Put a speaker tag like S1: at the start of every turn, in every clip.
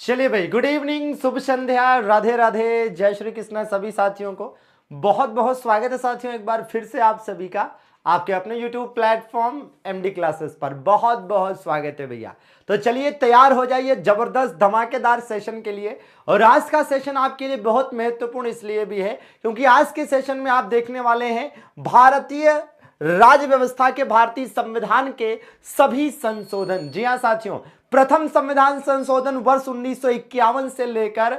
S1: चलिए भाई, good evening, शुभ संध्या, राधे राधे, जय श्री कृष्ण सभी साथियों को बहुत बहुत स्वागत है साथियों। एक बार फिर से आप सभी का आपके अपने YouTube प्लेटफॉर्म एमडी क्लासेस पर बहुत बहुत स्वागत है भैया। तो चलिए तैयार हो जाइए जबरदस्त धमाकेदार सेशन के लिए। और आज का सेशन आपके लिए बहुत महत्वपूर्ण इसलिए भी है क्योंकि आज के सेशन में आप देखने वाले हैं भारतीय राज्य व्यवस्था के, भारतीय संविधान के सभी संशोधन। जी हां साथियों, प्रथम संविधान संशोधन वर्ष 1951 से लेकर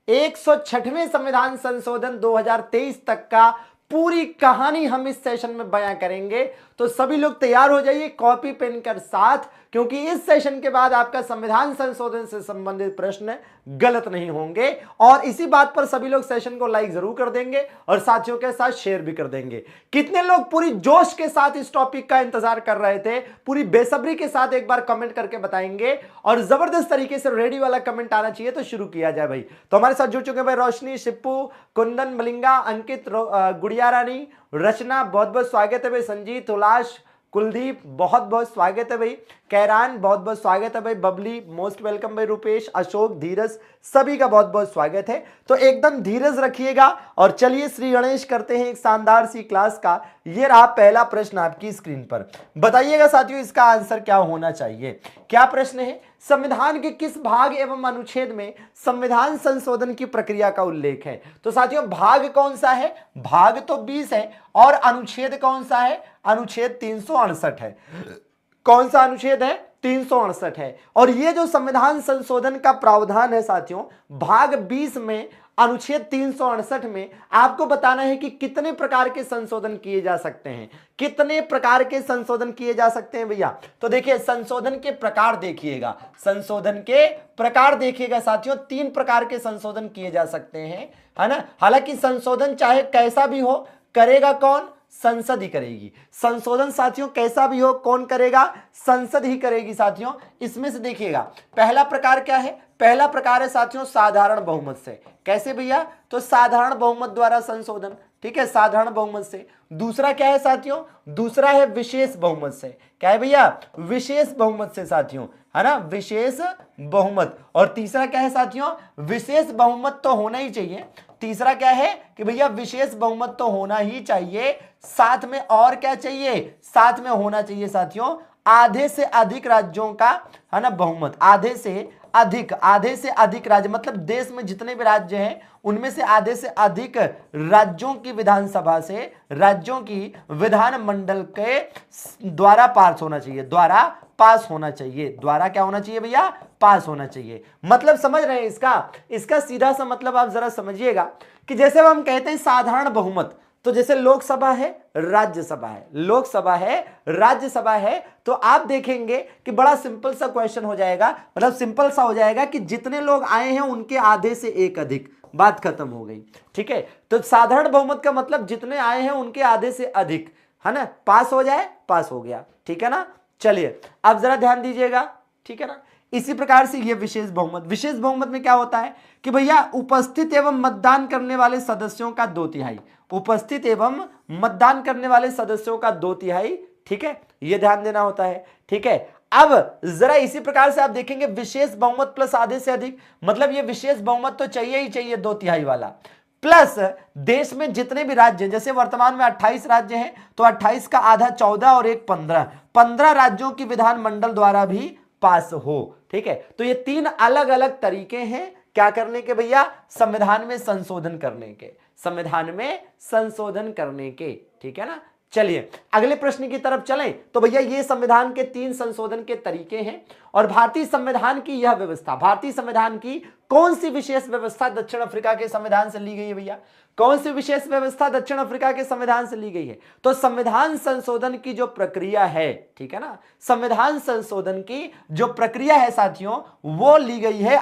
S1: 106वें संविधान संशोधन 2023 तक का पूरी कहानी हम इस सेशन में बयां करेंगे। तो सभी लोग तैयार हो जाइए कॉपी पेन कर साथ, क्योंकि इस सेशन के बाद आपका संविधान संशोधन से संबंधित प्रश्न गलत नहीं होंगे। और इसी बात पर सभी लोग सेशन को लाइक जरूर कर देंगे और साथियों के साथ शेयर भी कर देंगे। कितने लोग पूरी जोश के साथ इस टॉपिक का इंतजार कर रहे थे, पूरी बेसब्री के साथ एक बार कमेंट करके बताएंगे। और जबरदस्त तरीके से रेडी वाला कमेंट आना चाहिए, तो शुरू किया जाए भाई। तो हमारे साथ जुड़ चुके हैं भाई रोशनी, शिप्पू, कुंदन, मलिंगा, अंकित, गुड़िया रानी, रचना, बहुत बहुत स्वागत है भाई। संजीत, उलाश, कुलदीप, बहुत बहुत स्वागत है भाई। कैरान, बहुत बहुत स्वागत है भाई। बबली, मोस्ट वेलकम भाई। रुपेश, अशोक, धीरज, सभी का बहुत बहुत स्वागत है। तो एकदम धीरज रखिएगा और चलिए श्री गणेश करते हैं एक शानदार सी क्लास का। ये रहा पहला प्रश्न आपकी स्क्रीन पर। बताइएगा साथियों इसका आंसर क्या होना चाहिए। क्या प्रश्न है? संविधान के किस भाग एवं अनुच्छेद में संविधान संशोधन की प्रक्रिया का उल्लेख है? तो साथियों भाग कौन सा है? भाग तो 20 है। और अनुच्छेद कौन सा है? अनुच्छेद 368 है। कौन सा अनुच्छेद है? 368 है। और ये जो संविधान संशोधन का प्रावधान है साथियों, भाग 20 में अनुच्छेद 368 में आपको बताना है कि कितने प्रकार के संशोधन किए जा सकते हैं। कितने प्रकार के संशोधन किए जा सकते हैं भैया? तो देखिए संशोधन के प्रकार देखिएगा, संशोधन के प्रकार देखिएगा साथियों। 3 प्रकार के संशोधन किए जा सकते हैं, है ना। हालांकि संशोधन चाहे कैसा भी हो, करेगा कौन? संसद ही करेगी। संशोधन साथियों कैसा भी हो, कौन करेगा? संसद ही करेगी साथियों। इसमें से देखिएगा पहला प्रकार क्या है? पहला प्रकार है साथियों साधारण बहुमत से। कैसे भैया? तो साधारण बहुमत द्वारा संशोधन, ठीक है, साधारण बहुमत से। दूसरा क्या है साथियों? दूसरा है विशेष बहुमत से। क्या है भैया? विशेष बहुमत से साथियों, है ना, विशेष बहुमत। और तीसरा क्या है साथियों? विशेष बहुमत तो होना ही चाहिए। तीसरा क्या है कि भैया विशेष बहुमत तो होना ही चाहिए, साथ में और क्या चाहिए? साथ में होना चाहिए साथियों आधे से अधिक राज्यों का, है ना, बहुमत। आधे से अधिक राज्य, मतलब देश में जितने भी राज्य हैं उनमें से आधे से अधिक राज्यों की विधानसभा से, राज्यों की विधानमंडल के द्वारा पास होना चाहिए। द्वारा पास होना चाहिए। द्वारा क्या होना चाहिए भैया? पास होना चाहिए। मतलब समझ रहे हैं इसका सीधा सा मतलब आप जरा समझिएगा कि जैसे हम कहते हैं साधारण बहुमत, तो जैसे लोकसभा है, राज्यसभा है, लोकसभा है, राज्यसभा है, तो आप देखेंगे कि बड़ा सिंपल सा क्वेश्चन हो जाएगा, मतलब सिंपल सा हो जाएगा कि जितने लोग आए हैं उनके आधे से एक अधिक, बात खत्म हो गई। ठीक है, तो साधारण बहुमत का मतलब जितने आए हैं उनके आधे से अधिक, है ना, पास हो जाए, पास हो गया। ठीक है ना। चलिए अब जरा ध्यान दीजिएगा, ठीक है ना। इसी प्रकार से ये विशेष बहुमत, विशेष बहुमत में क्या होता है कि भैया उपस्थित एवं मतदान करने वाले सदस्यों का 2/3, उपस्थित एवं मतदान करने वाले सदस्यों का 2/3, ठीक है, ये ध्यान देना होता है। ठीक है, अब जरा इसी प्रकार से आप देखेंगे विशेष बहुमत प्लस आधे से अधिक, मतलब ये विशेष बहुमत तो चाहिए ही चाहिए 2/3 वाला, प्लस देश में जितने भी राज्य, जैसे वर्तमान में 28 राज्य हैं, तो 28 का आधा 14 और एक 15 राज्यों की विधानमंडल द्वारा भी पास हो। ठीक है, तो ये 3 अलग अलग तरीके हैं क्या करने के भैया? संविधान में संशोधन करने के, संविधान में संशोधन करने के। ठीक है ना। चलिए अगले प्रश्न की तरफ चलें। तो भैया ये संविधान के 3 संशोधन के तरीके हैं। और भारतीय संविधान की यह व्यवस्था, भारतीय संविधान की कौन सी विशेष व्यवस्था दक्षिण अफ्रीका के संविधान से ली गई है भैया? कौन सी विशेष व्यवस्था दक्षिण अफ्रीका के संविधान से ली गई है? तो संविधान संशोधन की जो प्रक्रिया है, ठीक है ना, संविधान संशोधन की जो प्रक्रिया है साथियों, वो ली गई है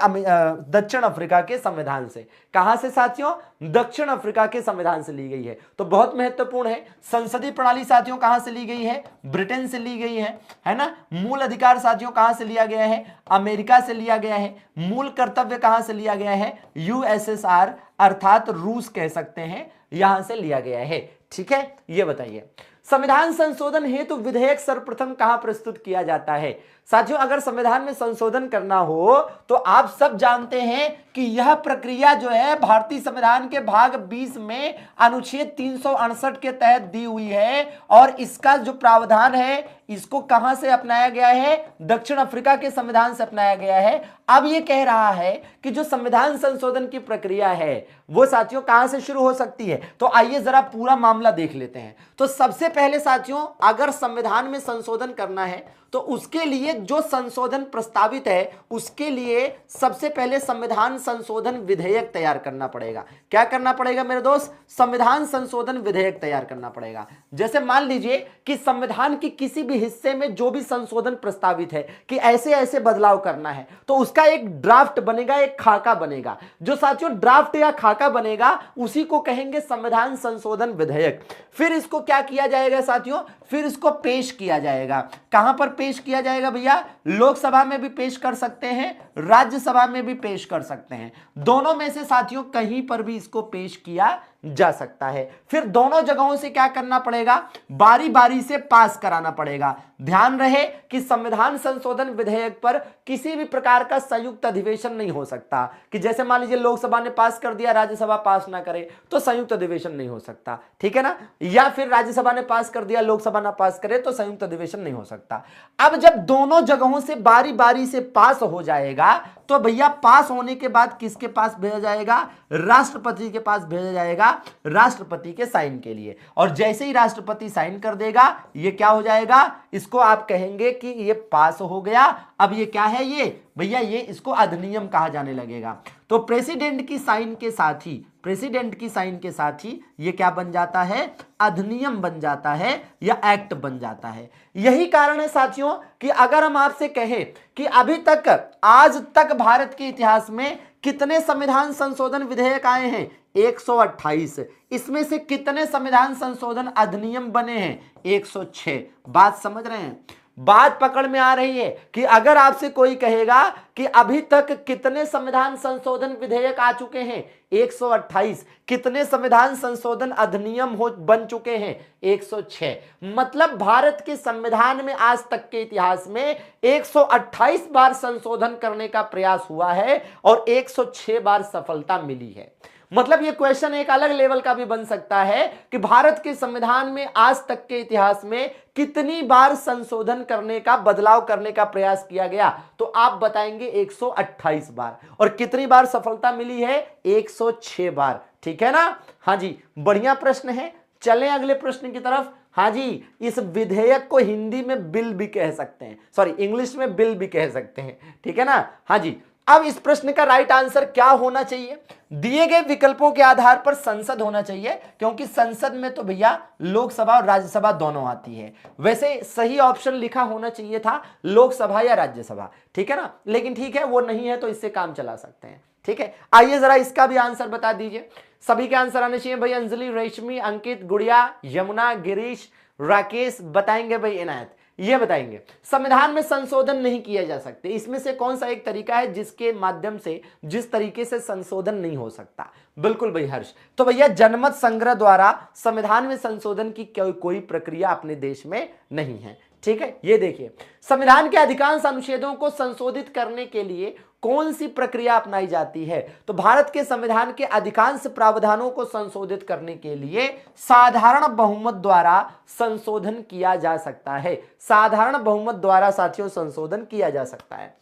S1: दक्षिण अफ्रीका के संविधान से। कहां से साथियों? दक्षिण अफ्रीका के संविधान से ली गई है। तो बहुत महत्वपूर्ण है। संसदीय प्रणाली साथियों कहां से ली गई है? ब्रिटेन से ली गई है ना। मूल अधिकार साथियों कहां से लिया गया है? अमेरिका से लिया गया है। मूल कर्तव्य कहां से लिया गया है? यूएसएसआर अर्थात रूस कह सकते हैं, यहां से लिया गया है। ठीक है, ये बताइए। संविधान संशोधन हेतु विधेयक सर्वप्रथम कहां प्रस्तुत किया जाता है? साथियों, अगर संविधान में संशोधन करना हो तो आप सब जानते हैं कि यह प्रक्रिया जो है भारतीय संविधान के भाग 20 में अनुच्छेद 368 के तहत दी हुई है, और इसका जो प्रावधान है इसको कहां से अपनाया गया है? दक्षिण अफ्रीका के संविधान से अपनाया गया है। अब यह कह रहा है कि जो संविधान संशोधन की प्रक्रिया है वो साथियों कहां से शुरू हो सकती है? तो आइए जरा पूरा मामला देख लेते हैं। तो सबसे पहले साथियों, अगर संविधान में संशोधन करना है तो उसके लिए जो संशोधन प्रस्तावित है उसके लिए सबसे पहले संविधान संशोधन विधेयक तैयार करना पड़ेगा। क्या करना पड़ेगा मेरे दोस्त? संविधान संशोधन विधेयक तैयार करना पड़ेगा। जैसे मान लीजिए कि संविधान के किसी भी हिस्से में जो भी संशोधन प्रस्तावित है कि ऐसे ऐसे बदलाव करना है, तो उसका एक ड्राफ्ट बनेगा, एक खाका बनेगा। जो साथियों ड्राफ्ट या खाका बनेगा उसी को कहेंगे संविधान संशोधन विधेयक। फिर इसको क्या किया जाएगा साथियों? फिर इसको पेश किया जाएगा। कहां पर पेश किया जाएगा भैया? लोकसभा में भी पेश कर सकते हैं, राज्यसभा में भी पेश कर सकते हैं। दोनों में से साथियों कहीं पर भी इसको पेश किया जा सकता है। फिर दोनों जगहों से क्या करना पड़ेगा? बारी बारी से पास कराना पड़ेगा। ध्यान रहे कि संविधान संशोधन विधेयक पर किसी भी प्रकार का संयुक्त अधिवेशन नहीं हो सकता, कि जैसे मान लीजिए लोकसभा ने पास कर दिया, राज्यसभा पास ना करे तो संयुक्त अधिवेशन नहीं हो सकता, ठीक है ना? या फिर राज्यसभा ने पास कर दिया, लोकसभा ना पास करे तो संयुक्त अधिवेशन नहीं हो सकता। अब जब दोनों जगहों से बारी बारी से पास हो जाएगा तो भैया पास होने के बाद किसके पास भेजा जाएगा? राष्ट्रपति के पास भेजा जाएगा, राष्ट्रपति के साइन के लिए। और जैसे ही राष्ट्रपति साइन कर देगा ये क्या हो जाएगा? इसको आप कहेंगे कि ये पास हो गया। अब ये क्या है? ये भैया ये इसको अधिनियम कहा जाने लगेगा। तो प्रेसिडेंट की साइन के साथ ही, प्रेसिडेंट की साइन के साथ ही ये क्या बन जाता है? अधिनियम बन जाता है या एक्ट बन जाता है। यही कारण है साथियों कि अगर हम आपसे कहें कि अभी तक, आज तक भारत के इतिहास में कितने संविधान संशोधन विधेयक आए हैं? 128। इसमें से कितने संविधान संशोधन अधिनियम बने हैं? 106। बात समझ रहे हैं? बात पकड़ में आ रही है कि अगर आपसे कोई कहेगा कि अभी तक कितने संविधान संशोधन विधेयक आ चुके हैं? 128। कितने संविधान संशोधन अधिनियम बन चुके हैं? 106। मतलब भारत के संविधान में आज तक के इतिहास में 128 बार संशोधन करने का प्रयास हुआ है और 106 बार सफलता मिली है। मतलब ये क्वेश्चन एक अलग लेवल का भी बन सकता है कि भारत के संविधान में आज तक के इतिहास में कितनी बार संशोधन करने का, बदलाव करने का प्रयास किया गया? तो आप बताएंगे 128 बार। और कितनी बार सफलता मिली है? 106 बार। ठीक है ना? हाँ जी, बढ़िया प्रश्न है। चलें अगले प्रश्न की तरफ। हाँ जी, इस विधेयक को हिंदी में बिल भी कह सकते हैं, सॉरी इंग्लिश में बिल भी कह सकते हैं, ठीक है ना? हाँ जी। अब इस प्रश्न का राइट आंसर क्या होना चाहिए? दिए गए विकल्पों के आधार पर संसद होना चाहिए, क्योंकि संसद में तो भैया लोकसभा और राज्यसभा दोनों आती है। वैसे सही ऑप्शन लिखा होना चाहिए था लोकसभा या राज्यसभा, ठीक है ना? लेकिन ठीक है, वो नहीं है तो इससे काम चला सकते हैं, ठीक है। आइए जरा इसका भी आंसर बता दीजिए। सभी के आंसर आने चाहिए भाई। अंजलि, रेशमी, अंकित, गुड़िया, यमुना, गिरीश, राकेश बताएंगे भाई। इनायत ये बताएंगे संविधान में संशोधन नहीं किया जा सकते, इसमें से कौन सा एक तरीका है जिसके माध्यम से, जिस तरीके से संशोधन नहीं हो सकता? बिल्कुल भाई हर्ष। तो भैया जनमत संग्रह द्वारा संविधान में संशोधन की कोई प्रक्रिया अपने देश में नहीं है, ठीक है। ये देखिए, संविधान के अधिकांश अनुच्छेदों को संशोधित करने के लिए कौन सी प्रक्रिया अपनाई जाती है? तो भारत के संविधान के अधिकांश प्रावधानों को संशोधित करने के लिए साधारण बहुमत द्वारा संशोधन किया जा सकता है। साधारण बहुमत द्वारा साथियों संशोधन किया जा सकता है।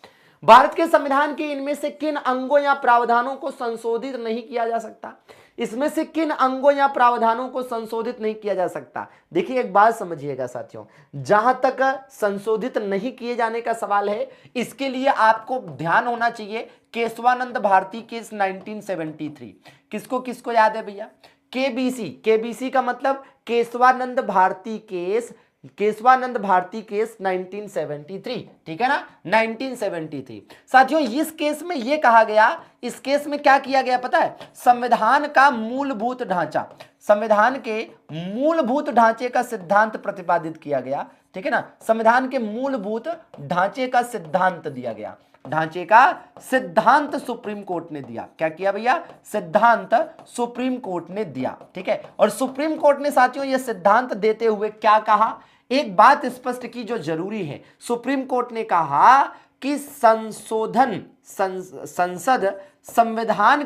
S1: भारत के संविधान के इनमें से किन अंगों या प्रावधानों को संशोधित नहीं किया जा सकता? इसमें से किन अंगों या प्रावधानों को संशोधित नहीं किया जा सकता? देखिए एक बात समझिएगा साथियों, जहां तक संशोधित नहीं किए जाने का सवाल है, इसके लिए आपको ध्यान होना चाहिए केशवानंद भारती केस 1973। किसको किसको याद है भैया? केबीसी। केबीसी का मतलब केशवानंद भारती केस, केशवानंद भारती केस 1973, ठीक है ना? 1973 साथियों, इस केस में यह कहा गया इस केस में क्या किया गया पता है, संविधान का मूलभूत ढांचा, संविधान के मूलभूत ढांचे का सिद्धांत प्रतिपादित किया गया, ठीक है ना, संविधान के मूलभूत ढांचे का सिद्धांत दिया गया, ढांचे का सिद्धांत सुप्रीम कोर्ट ने दिया। क्या किया भैया, सिद्धांत सुप्रीम कोर्ट ने दिया, ठीक है। और सुप्रीम कोर्ट ने साथियों यह सिद्धांत देते हुए क्या कहा, एक बात स्पष्ट की जो जरूरी है, सुप्रीम कोर्ट ने कहा कि संशोधन संसद संविधान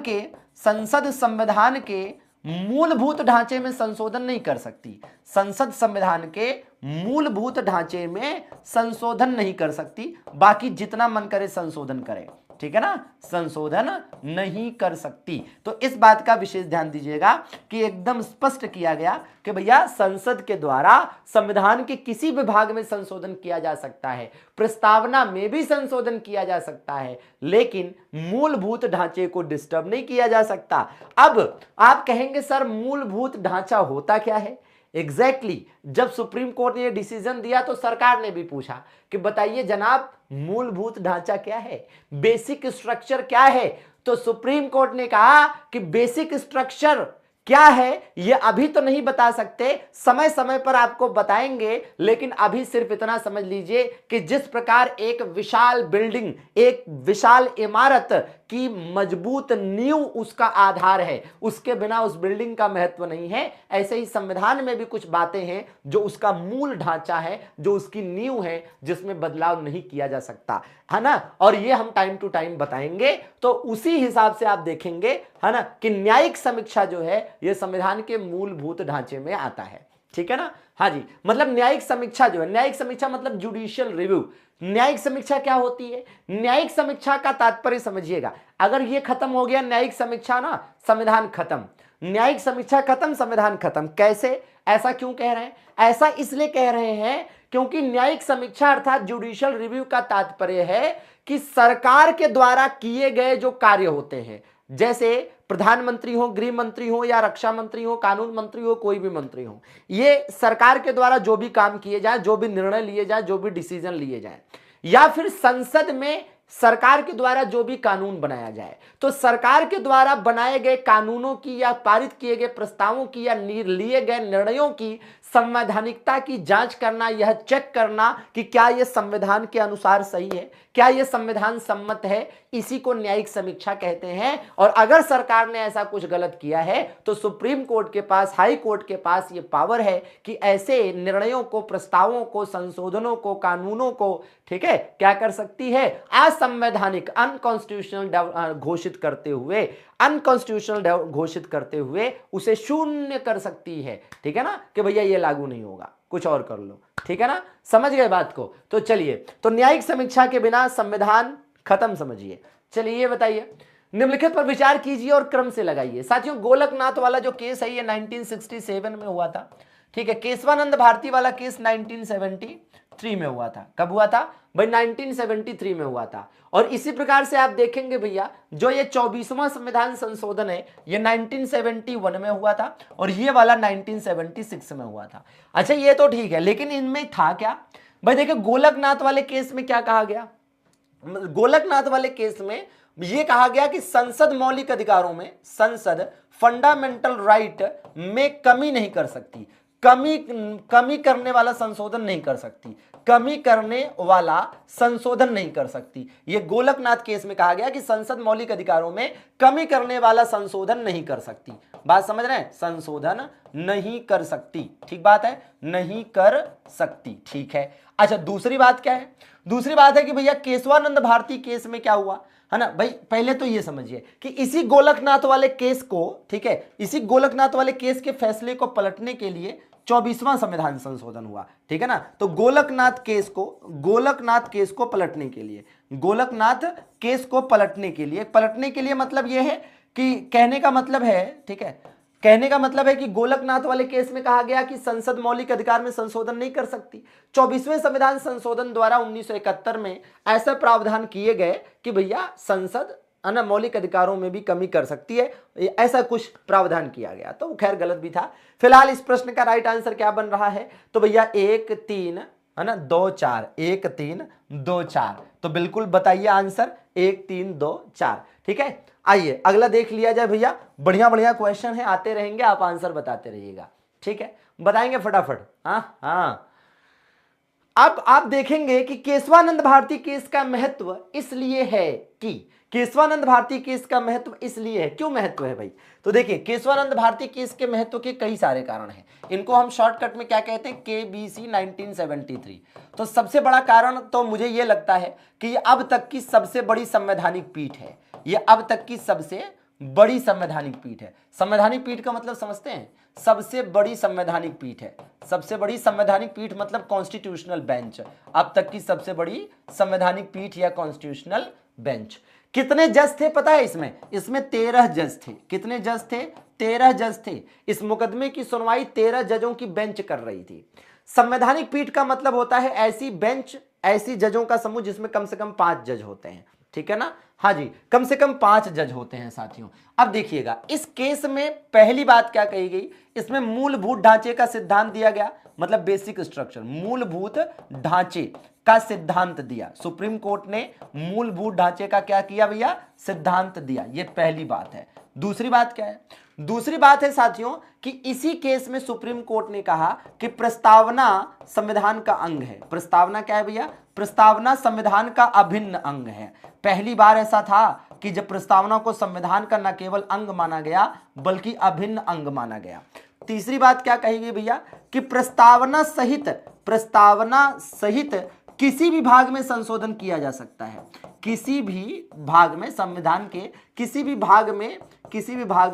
S1: के मूलभूत ढांचे में संशोधन नहीं कर सकती, संसद संविधान के मूलभूत ढांचे में संशोधन नहीं कर सकती, बाकी जितना मन करे संशोधन करे, ठीक है ना, संशोधन नहीं कर सकती। तो इस बात का विशेष ध्यान दीजिएगा कि एकदम स्पष्ट किया गया कि भैया संसद के द्वारा संविधान के किसी भी भाग में संशोधन किया जा सकता है, प्रस्तावना में भी संशोधन किया जा सकता है, लेकिन मूलभूत ढांचे को डिस्टर्ब नहीं किया जा सकता। अब आप कहेंगे सर मूलभूत ढांचा होता क्या है? एग्जैक्टली जब सुप्रीम कोर्ट ने यह डिसीजन दिया तो सरकार ने भी पूछा कि बताइए जनाब मूलभूत ढांचा क्या है, बेसिक स्ट्रक्चर क्या है? तो सुप्रीम कोर्ट ने कहा कि बेसिक स्ट्रक्चर क्या है ये अभी तो नहीं बता सकते, समय समय पर आपको बताएंगे, लेकिन अभी सिर्फ इतना समझ लीजिए कि जिस प्रकार एक विशाल बिल्डिंग, एक विशाल इमारत की मजबूत नींव उसका आधार है, उसके बिना उस बिल्डिंग का महत्व नहीं है, ऐसे ही संविधान में भी कुछ बातें हैं जो उसका मूल ढांचा है, जो उसकी नींव है, जिसमें बदलाव नहीं किया जा सकता, है ना। और ये हम टाइम टू टाइम बताएंगे। तो उसी हिसाब से आप देखेंगे, है ना, कि न्यायिक समीक्षा जो है ये संविधान के मूलभूत ढांचे में आता है, ठीक है ना। हाँ जी, मतलब न्यायिक समीक्षा जो है, न्यायिक समीक्षा मतलब जुडिशियल रिव्यू। न्यायिक समीक्षा क्या होती है? न्यायिक समीक्षा का तात्पर्य समझिएगा, अगर ये खत्म हो गया न्यायिक समीक्षा ना, संविधान खत्म, न्यायिक समीक्षा खत्म, संविधान खत्म। कैसे? ऐसा क्यों कह रहे हैं? ऐसा इसलिए कह रहे हैं क्योंकि न्यायिक समीक्षा अर्थात जुडिशियल रिव्यू का तात्पर्य है कि सरकार के द्वारा किए गए जो कार्य होते हैं, जैसे प्रधानमंत्री हो, गृह मंत्री हो, या रक्षा मंत्री हो, कानून मंत्री हो, कोई भी मंत्री हो, ये सरकार के द्वारा जो भी काम किए जाए, जो भी निर्णय लिए जाए, जो भी डिसीजन लिए जाए, या फिर संसद में सरकार के द्वारा जो भी कानून बनाया जाए, तो सरकार के द्वारा बनाए गए कानूनों की या पारित किए गए प्रस्तावों की या लिए गए निर्णयों की संवैधानिकता की जांच करना, यह चेक करना कि क्या यह संविधान के अनुसार सही है, क्या यह संविधान सम्मत है, इसी को न्यायिक समीक्षा कहते हैं। और अगर सरकार ने ऐसा कुछ गलत किया है तो सुप्रीम कोर्ट के पास, हाई कोर्ट के पास यह पावर है कि ऐसे निर्णयों को, प्रस्तावों को, संशोधनों को, कानूनों को, ठीक है, क्या कर सकती है? असंवैधानिक, अनकॉन्स्टिट्यूशनल घोषित करते हुए उसे शून्य कर सकती है, ठीक है ना, कि भैया ये लागू नहीं होगा, कुछ और कर लो, ठीक है ना। समझ गए बात को? तो चलिए, तो न्यायिक समीक्षा के बिना संविधान खत्म, समझिए। चलिए ये बताइए, निम्नलिखित पर विचार कीजिए और क्रम से लगाइए। साथियों गोलकनाथ वाला जो केस है ये 1967 में हुआ था, ठीक है। केशवानंद भारती वाला केस 1973 में हुआ था। कब हुआ था भाई? 1973 में हुआ था। और इसी प्रकार से आप देखेंगे भैया, जो ये 24वां संविधान संशोधन है ये 1971 में हुआ था और ये वाला 1976 में हुआ था। अच्छा ये तो ठीक है, लेकिन इनमें था क्या भाई? देखिए गोलकनाथ वाले केस में क्या कहा गया? गोलकनाथ वाले केस में यह कहा गया कि संसद मौलिक अधिकारों में, संसद फंडामेंटल राइट में कमी नहीं कर सकती, कमी करने वाला संशोधन नहीं कर सकती, कमी करने वाला संशोधन नहीं कर सकती। यह गोलकनाथ केस में कहा गया कि संसद मौलिक अधिकारों में कमी करने वाला संशोधन नहीं कर सकती। बात समझ रहे हैं? संशोधन नहीं कर सकती, ठीक बात है, नहीं कर सकती, ठीक है। अच्छा दूसरी बात क्या है? दूसरी बात है कि भैया केशवानंद भारती केस में क्या हुआ, है ना भाई? पहले तो ये समझिए कि इसी गोलकनाथ वाले केस को, ठीक है, इसी गोलकनाथ वाले केस के फैसले को पलटने के लिए 24वां संविधान संशोधन हुआ, ठीक है ना। तो गोलकनाथ केस को पलटने के लिए, पलटने के लिए मतलब यह है कि कहने का मतलब है, ठीक है, कहने का मतलब है कि गोलकनाथ वाले केस में कहा गया कि संसद मौलिक अधिकार में संशोधन नहीं कर सकती। 24वें संविधान संशोधन द्वारा 1971 में ऐसा प्रावधान किए गए कि भैया संसद मौलिक अधिकारों में भी कमी कर सकती है, ऐसा कुछ प्रावधान किया गया। तो खैर गलत भी था। फिलहाल इस प्रश्न का राइट आंसर क्या बन रहा है? तो भैया 1 3 है ना 2 4, 1 3 2 4। तो बिल्कुल बताइए आंसर 1 3 2 4, ठीक है। आइए अगला देख लिया जाए भैया, बढ़िया बढ़िया क्वेश्चन है, आते रहेंगे, आप आंसर बताते रहिएगा, ठीक है, बताएंगे फटाफट। हाँ हाँ, अब आप देखेंगे कि केशवानंद भारती केस का महत्व इसलिए है कि केशवानंद भारती केस का महत्व इसलिए है, क्यों महत्व है भाई? तो देखिए केशवानंद भारती केस के महत्व के कई सारे कारण हैं, इनको हम शॉर्टकट में क्या कहते हैं, KBC 1973। तो सबसे बड़ा कारण तो मुझे यह लगता है कि ये अब तक की सबसे बड़ी संवैधानिक पीठ है, ये अब तक की सबसे बड़ी संवैधानिक पीठ है। संवैधानिक पीठ का मतलब समझते हैं, सबसे बड़ी संवैधानिक पीठ है, सबसे बड़ी संवैधानिक पीठ मतलब कॉन्स्टिट्यूशनल बेंच, अब तक की सबसे बड़ी संवैधानिक पीठ या कॉन्स्टिट्यूशनल बेंच। कितने जज थे पता है इसमें? इसमें 13 जज थे। कितने जज थे? 13 जज थे। इस मुकदमे की सुनवाई 13 जजों की बेंच कर रही थी। संवैधानिक पीठ का मतलब होता है ऐसी बेंच, ऐसी जजों का समूह जिसमें कम से कम 5 जज होते हैं, ठीक है ना? हाँ जी, कम से कम 5 जज होते हैं साथियों। अब देखिएगा इस केस में पहली बात क्या कही गई, इसमें मूलभूत ढांचे का सिद्धांत दिया गया, मतलब बेसिक स्ट्रक्चर, मूलभूत ढांचे का सिद्धांत दिया। सुप्रीम कोर्ट ने मूलभूत ढांचे का क्या किया भैया? सिद्धांत दिया। यह पहली बात है। दूसरी बात क्या है? दूसरी बात है साथियों कि इसी केस में सुप्रीम कोर्ट ने कहा कि प्रस्तावना संविधान का अंग है। प्रस्तावना क्या है भैया? प्रस्तावना संविधान का अभिन्न अंग है। पहली बार ऐसा था कि जब प्रस्तावना को संविधान का न केवल अंग माना गया बल्कि अभिन्न अंग माना गया। तीसरी बात क्या कही गई भैया? कि प्रस्तावना सहित किसी भी भाग में संशोधन किया जा सकता है। किसी भी भाग में, संविधान के किसी भी भाग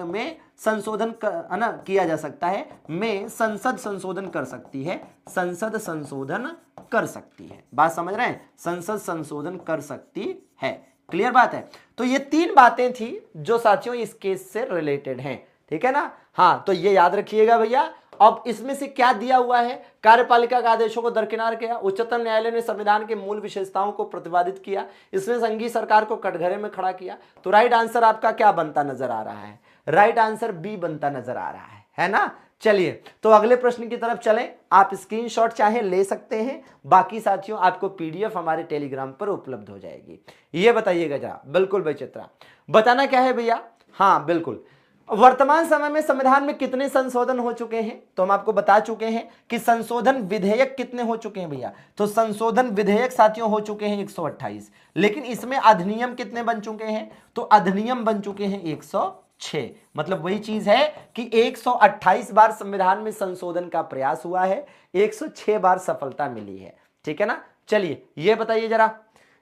S1: में संशोधन किया जा सकता है, में संसद संशोधन कर सकती है। संसद संशोधन कर सकती है, बात समझ रहे हैं? संसद संशोधन कर सकती है। क्लियर बात है? तो ये 3 बातें थी जो साथियों इस केस से रिलेटेड हैं, ठीक है ना? हाँ, तो ये याद रखिएगा भैया। अब इसमें से क्या दिया हुआ है? कार्यपालिका के आदेशों को दरकिनार किया। उच्चतम न्यायालय ने संविधान के मूल विशेषताओं को प्रतिपादित किया। इसने संघीय सरकार को कटघरे में खड़ा किया। तो राइट आंसर आपका क्या बनता नजर आ रहा है? राइट आंसर बी बनता नजर आ रहा है ना? चलिए तो अगले प्रश्न की तरफ चलें। आप स्क्रीनशॉट चाहे ले सकते हैं, बाकी साथियों आपको पीडीएफ हमारे टेलीग्राम पर उपलब्ध हो जाएगी। ये बताइएगा जरा। बिल्कुल भाई चित्रा, बताना क्या है भैया? हाँ बिल्कुल, वर्तमान समय में संविधान में कितने संशोधन हो चुके हैं? तो हम आपको बता चुके हैं कि संशोधन विधेयक कितने हो चुके हैं भैया। तो संशोधन विधेयक साथियों हो चुके हैं 128, लेकिन इसमें अधिनियम कितने बन चुके हैं? तो अधिनियम बन चुके हैं 106। मतलब वही चीज है कि 128 बार संविधान में संशोधन का प्रयास हुआ है, 106 बार सफलता मिली है, ठीक है ना? चलिए ये बताइए जरा,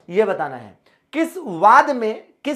S1: ये बताना है किस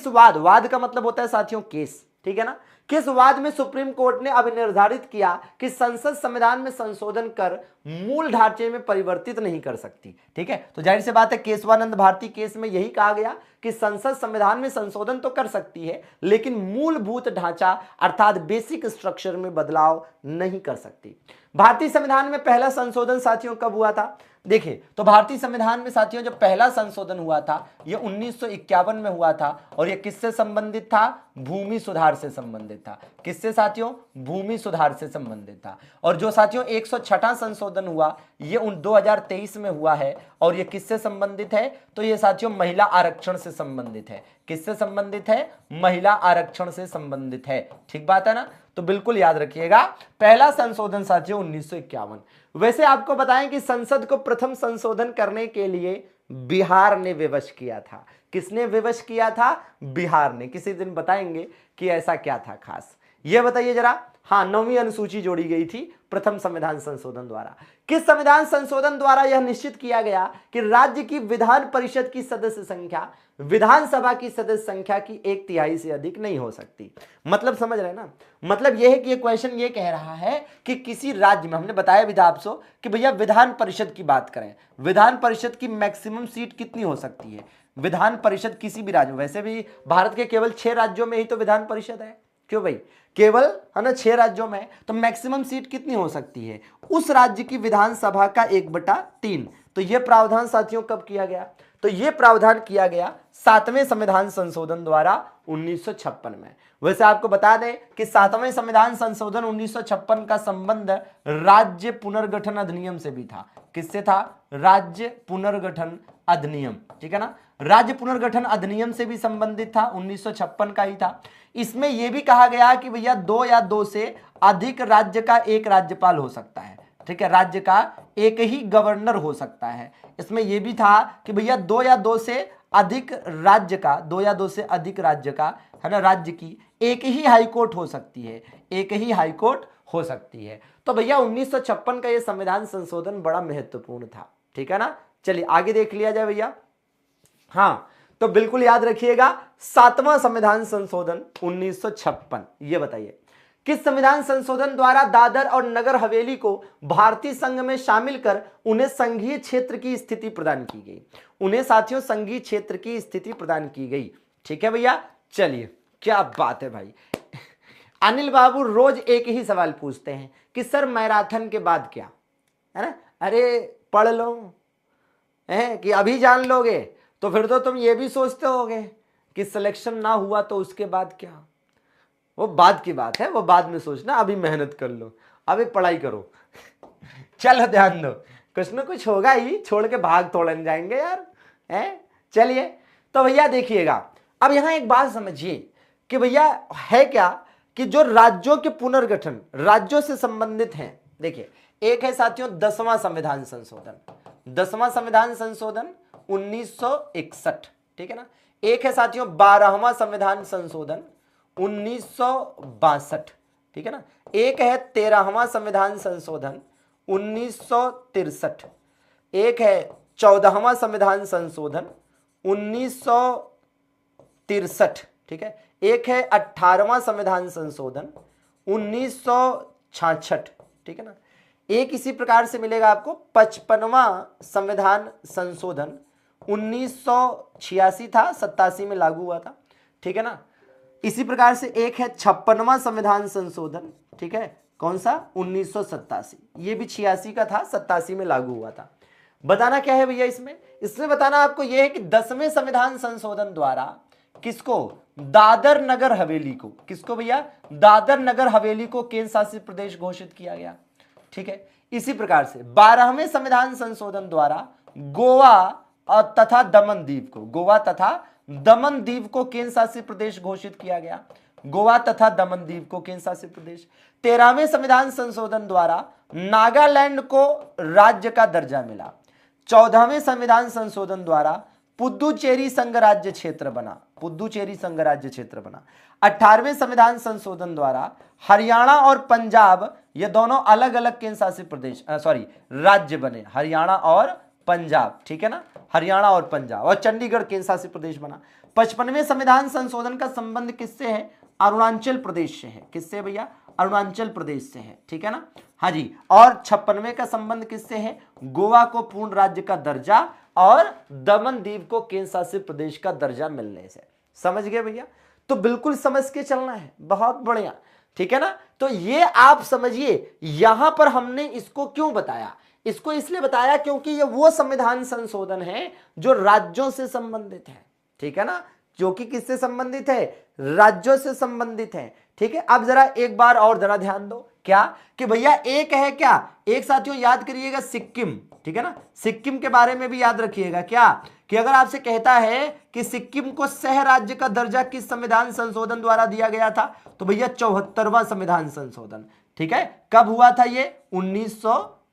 S1: वाद, वाद का मतलब होता है साथियों केस, ठीक है ना? किस वाद में सुप्रीम कोर्ट ने अब निर्धारित किया कि संसद संविधान में संशोधन कर मूल ढांचे में परिवर्तित नहीं कर सकती, ठीक है? तो जाहिर सी बात है केशवानंद भारती केस में यही कहा गया कि संसद संविधान में संशोधन तो कर सकती है लेकिन मूलभूत ढांचा अर्थात बेसिक स्ट्रक्चर में बदलाव नहीं कर सकती। भारतीय संविधान में पहला संशोधन साथियों कब हुआ था? देखिए तो भारतीय संविधान में साथियों जो पहला संशोधन हुआ था यह 1951 में हुआ था और यह किससे संबंधित था? भूमि सुधार से संबंधित था। किससे साथियों? भूमि सुधार से संबंधित था। और जो साथियों 106वां संशोधन हुआ यह 2023 में हुआ है और यह किससे संबंधित है? तो यह साथियों महिला आरक्षण से संबंधित है। किससे संबंधित है? महिला आरक्षण से संबंधित है। ठीक बात है ना? तो बिल्कुल याद रखिएगा पहला संशोधन साथियों 1951। वैसे आपको बताएं कि संसद को प्रथम संशोधन करने के लिए बिहार ने विवश किया था। किसने विवश किया था? बिहार ने। किसी दिन बताएंगे कि ऐसा क्या था खास, यह बताइए जरा। हाँ, 9वीं अनुसूची जोड़ी गई थी प्रथम संविधान संशोधन द्वारा। किस संविधान संशोधन द्वारा यह निश्चित किया गया कि राज्य की विधान परिषद की सदस्य संख्या विधानसभा की सदस्य संख्या की 1/3 से अधिक नहीं हो सकती? मतलब समझ रहे हैं ना? मतलब यह है कि यह क्वेश्चन यह कह रहा है कि किसी राज्य में, हमने बताया भी था आपको कि भैया विधान परिषद की बात करें, विधान परिषद की मैक्सिमम सीट कितनी हो सकती है? विधान परिषद किसी भी राज्य में, वैसे भी भारत के केवल 6 राज्यों में ही तो विधान परिषद है, क्यों भाई? केवल है ना 6 राज्यों में, तो मैक्सिमम सीट कितनी हो सकती है? उस राज्य की विधानसभा का 1/3। तो यह प्रावधान साथियों कब किया गया? तो ये प्रावधान किया गया 7वें संविधान संशोधन द्वारा 1956 में। वैसे आपको बता दें कि 7वें संविधान संशोधन 1956 का संबंध राज्य पुनर्गठन अधिनियम से भी था। किससे था? राज्य पुनर्गठन अधिनियम, ठीक है ना, राज्य पुनर्गठन अधिनियम से भी संबंधित था, 1956 का ही था। इसमें यह भी कहा गया कि भैया 2 या 2 से अधिक राज्य का एक राज्यपाल हो सकता है, ठीक है, राज्य का एक ही गवर्नर हो सकता है। इसमें यह भी था कि भैया 2 या 2 से अधिक राज्य का, 2 या 2 से अधिक राज्य का, है ना, राज्य की एक ही हाईकोर्ट हो सकती है, एक ही हाईकोर्ट हो सकती है। तो भैया 1956 का यह संविधान संशोधन बड़ा महत्वपूर्ण था, ठीक है ना। चलिए आगे देख लिया जाए भैया। हाँ, तो बिल्कुल याद रखिएगा 7वां संविधान संशोधन 1956, ये बताइए किस संविधान संशोधन द्वारा दादर और नगर हवेली को भारतीय संघ में शामिल कर उन्हें संघीय क्षेत्र की स्थिति प्रदान की गई। उन्हें साथियों संघीय क्षेत्र की स्थिति प्रदान की गई, ठीक है भैया। चलिए क्या बात है भाई। अनिल बाबू रोज एक ही सवाल पूछते हैं कि सर मैराथन के बाद क्या, है ना, अरे पढ़ लो है कि अभी जान लोगे, तो फिर तो तुम ये भी सोचते होगे कि सिलेक्शन ना हुआ तो उसके बाद क्या। वो बाद की बात है, वो बाद में सोचना, अभी मेहनत कर लो, अभी पढ़ाई करो। चलो ध्यान दो, कुछ ना कुछ होगा ही, छोड़ के भाग थोड़े न जाएंगे यार, है। चलिए तो भैया देखिएगा, अब यहां एक बात समझिए कि भैया है क्या कि जो राज्यों के पुनर्गठन राज्यों से संबंधित हैं, देखिए एक है साथियों 10वां संविधान संशोधन, 10वां संविधान संशोधन 1961, ठीक है ना। एक है साथियों 12वां संविधान संशोधन 1962, ठीक है ना। एक है 13वां संविधान संशोधन 1963, एक है 14वां संविधान संशोधन 1963, ठीक है। एक है 18वां संविधान संशोधन 1966, ठीक है ना। एक इसी प्रकार से मिलेगा आपको 55वां संविधान संशोधन 1986 था, 87 में लागू हुआ था, ठीक है ना। इसी प्रकार से एक है 56वां संविधान संशोधन, ठीक है, कौन सा 1987, ये भी 86 का था, 87 में लागू हुआ था। बताना क्या है भैया इसमें बताना आपको यह है कि 10वें संविधान संशोधन द्वारा किसको, दादर नगर हवेली को, किसको भैया, दादर नगर हवेली को केंद्र शासित प्रदेश घोषित किया गया, ठीक है। इसी प्रकार से 12वें संविधान संशोधन द्वारा गोवा और तथा दमन द्वीप को, गोवा तथा दमन द्वीप को केंद्र शासित प्रदेश घोषित किया गया, गोवा तथा दमन द्वीप को केंद्र शासित प्रदेश। 13वें संविधान संशोधन द्वारा नागालैंड को राज्य का दर्जा मिला। 14वें संविधान संशोधन द्वारा पुदुचेरी संघ राज्य क्षेत्र बना, पुदुचेरी संघ राज्य क्षेत्र बना। 18वें संविधान संशोधन द्वारा हरियाणा और पंजाब ये दोनों अलग अलग केंद्र शासित प्रदेश राज्य बने, हरियाणा और पंजाब, ठीक है ना, हरियाणा और पंजाब, और चंडीगढ़ केंद्र शासित प्रदेश बना। 55वें संविधान संशोधन का संबंध किससे है, अरुणाचल प्रदेश से है, किससे भैया, अरुणाचल प्रदेश से है, ठीक है ना, हाँ जी। और 56वें का संबंध किससे है, गोवा को पूर्ण राज्य का दर्जा और दमन द्वीप को केंद्र शासित प्रदेश का दर्जा मिलने से। समझ गए भैया, तो बिल्कुल समझ के चलना है, बहुत बढ़िया, ठीक है ना। तो ये आप समझिए, यहां पर हमने इसको क्यों बताया, इसको इसलिए बताया क्योंकि ये वो संविधान संशोधन है जो राज्यों से संबंधित है, ठीक है ना, जो कि किससे संबंधित है, राज्यों से संबंधित है, ठीक है। अब जरा एक बार और जरा ध्यान दो, क्या कि भैया एक है क्या, एक साथियों याद करिएगा सिक्किम, ठीक है ना, सिक्किम के बारे में भी याद रखिएगा, क्या कि अगर आपसे कहता है कि सिक्किम को सह राज्य का दर्जा किस संविधान संशोधन द्वारा दिया गया था, तो भैया 74वां संविधान संशोधन, ठीक है। कब हुआ था ये,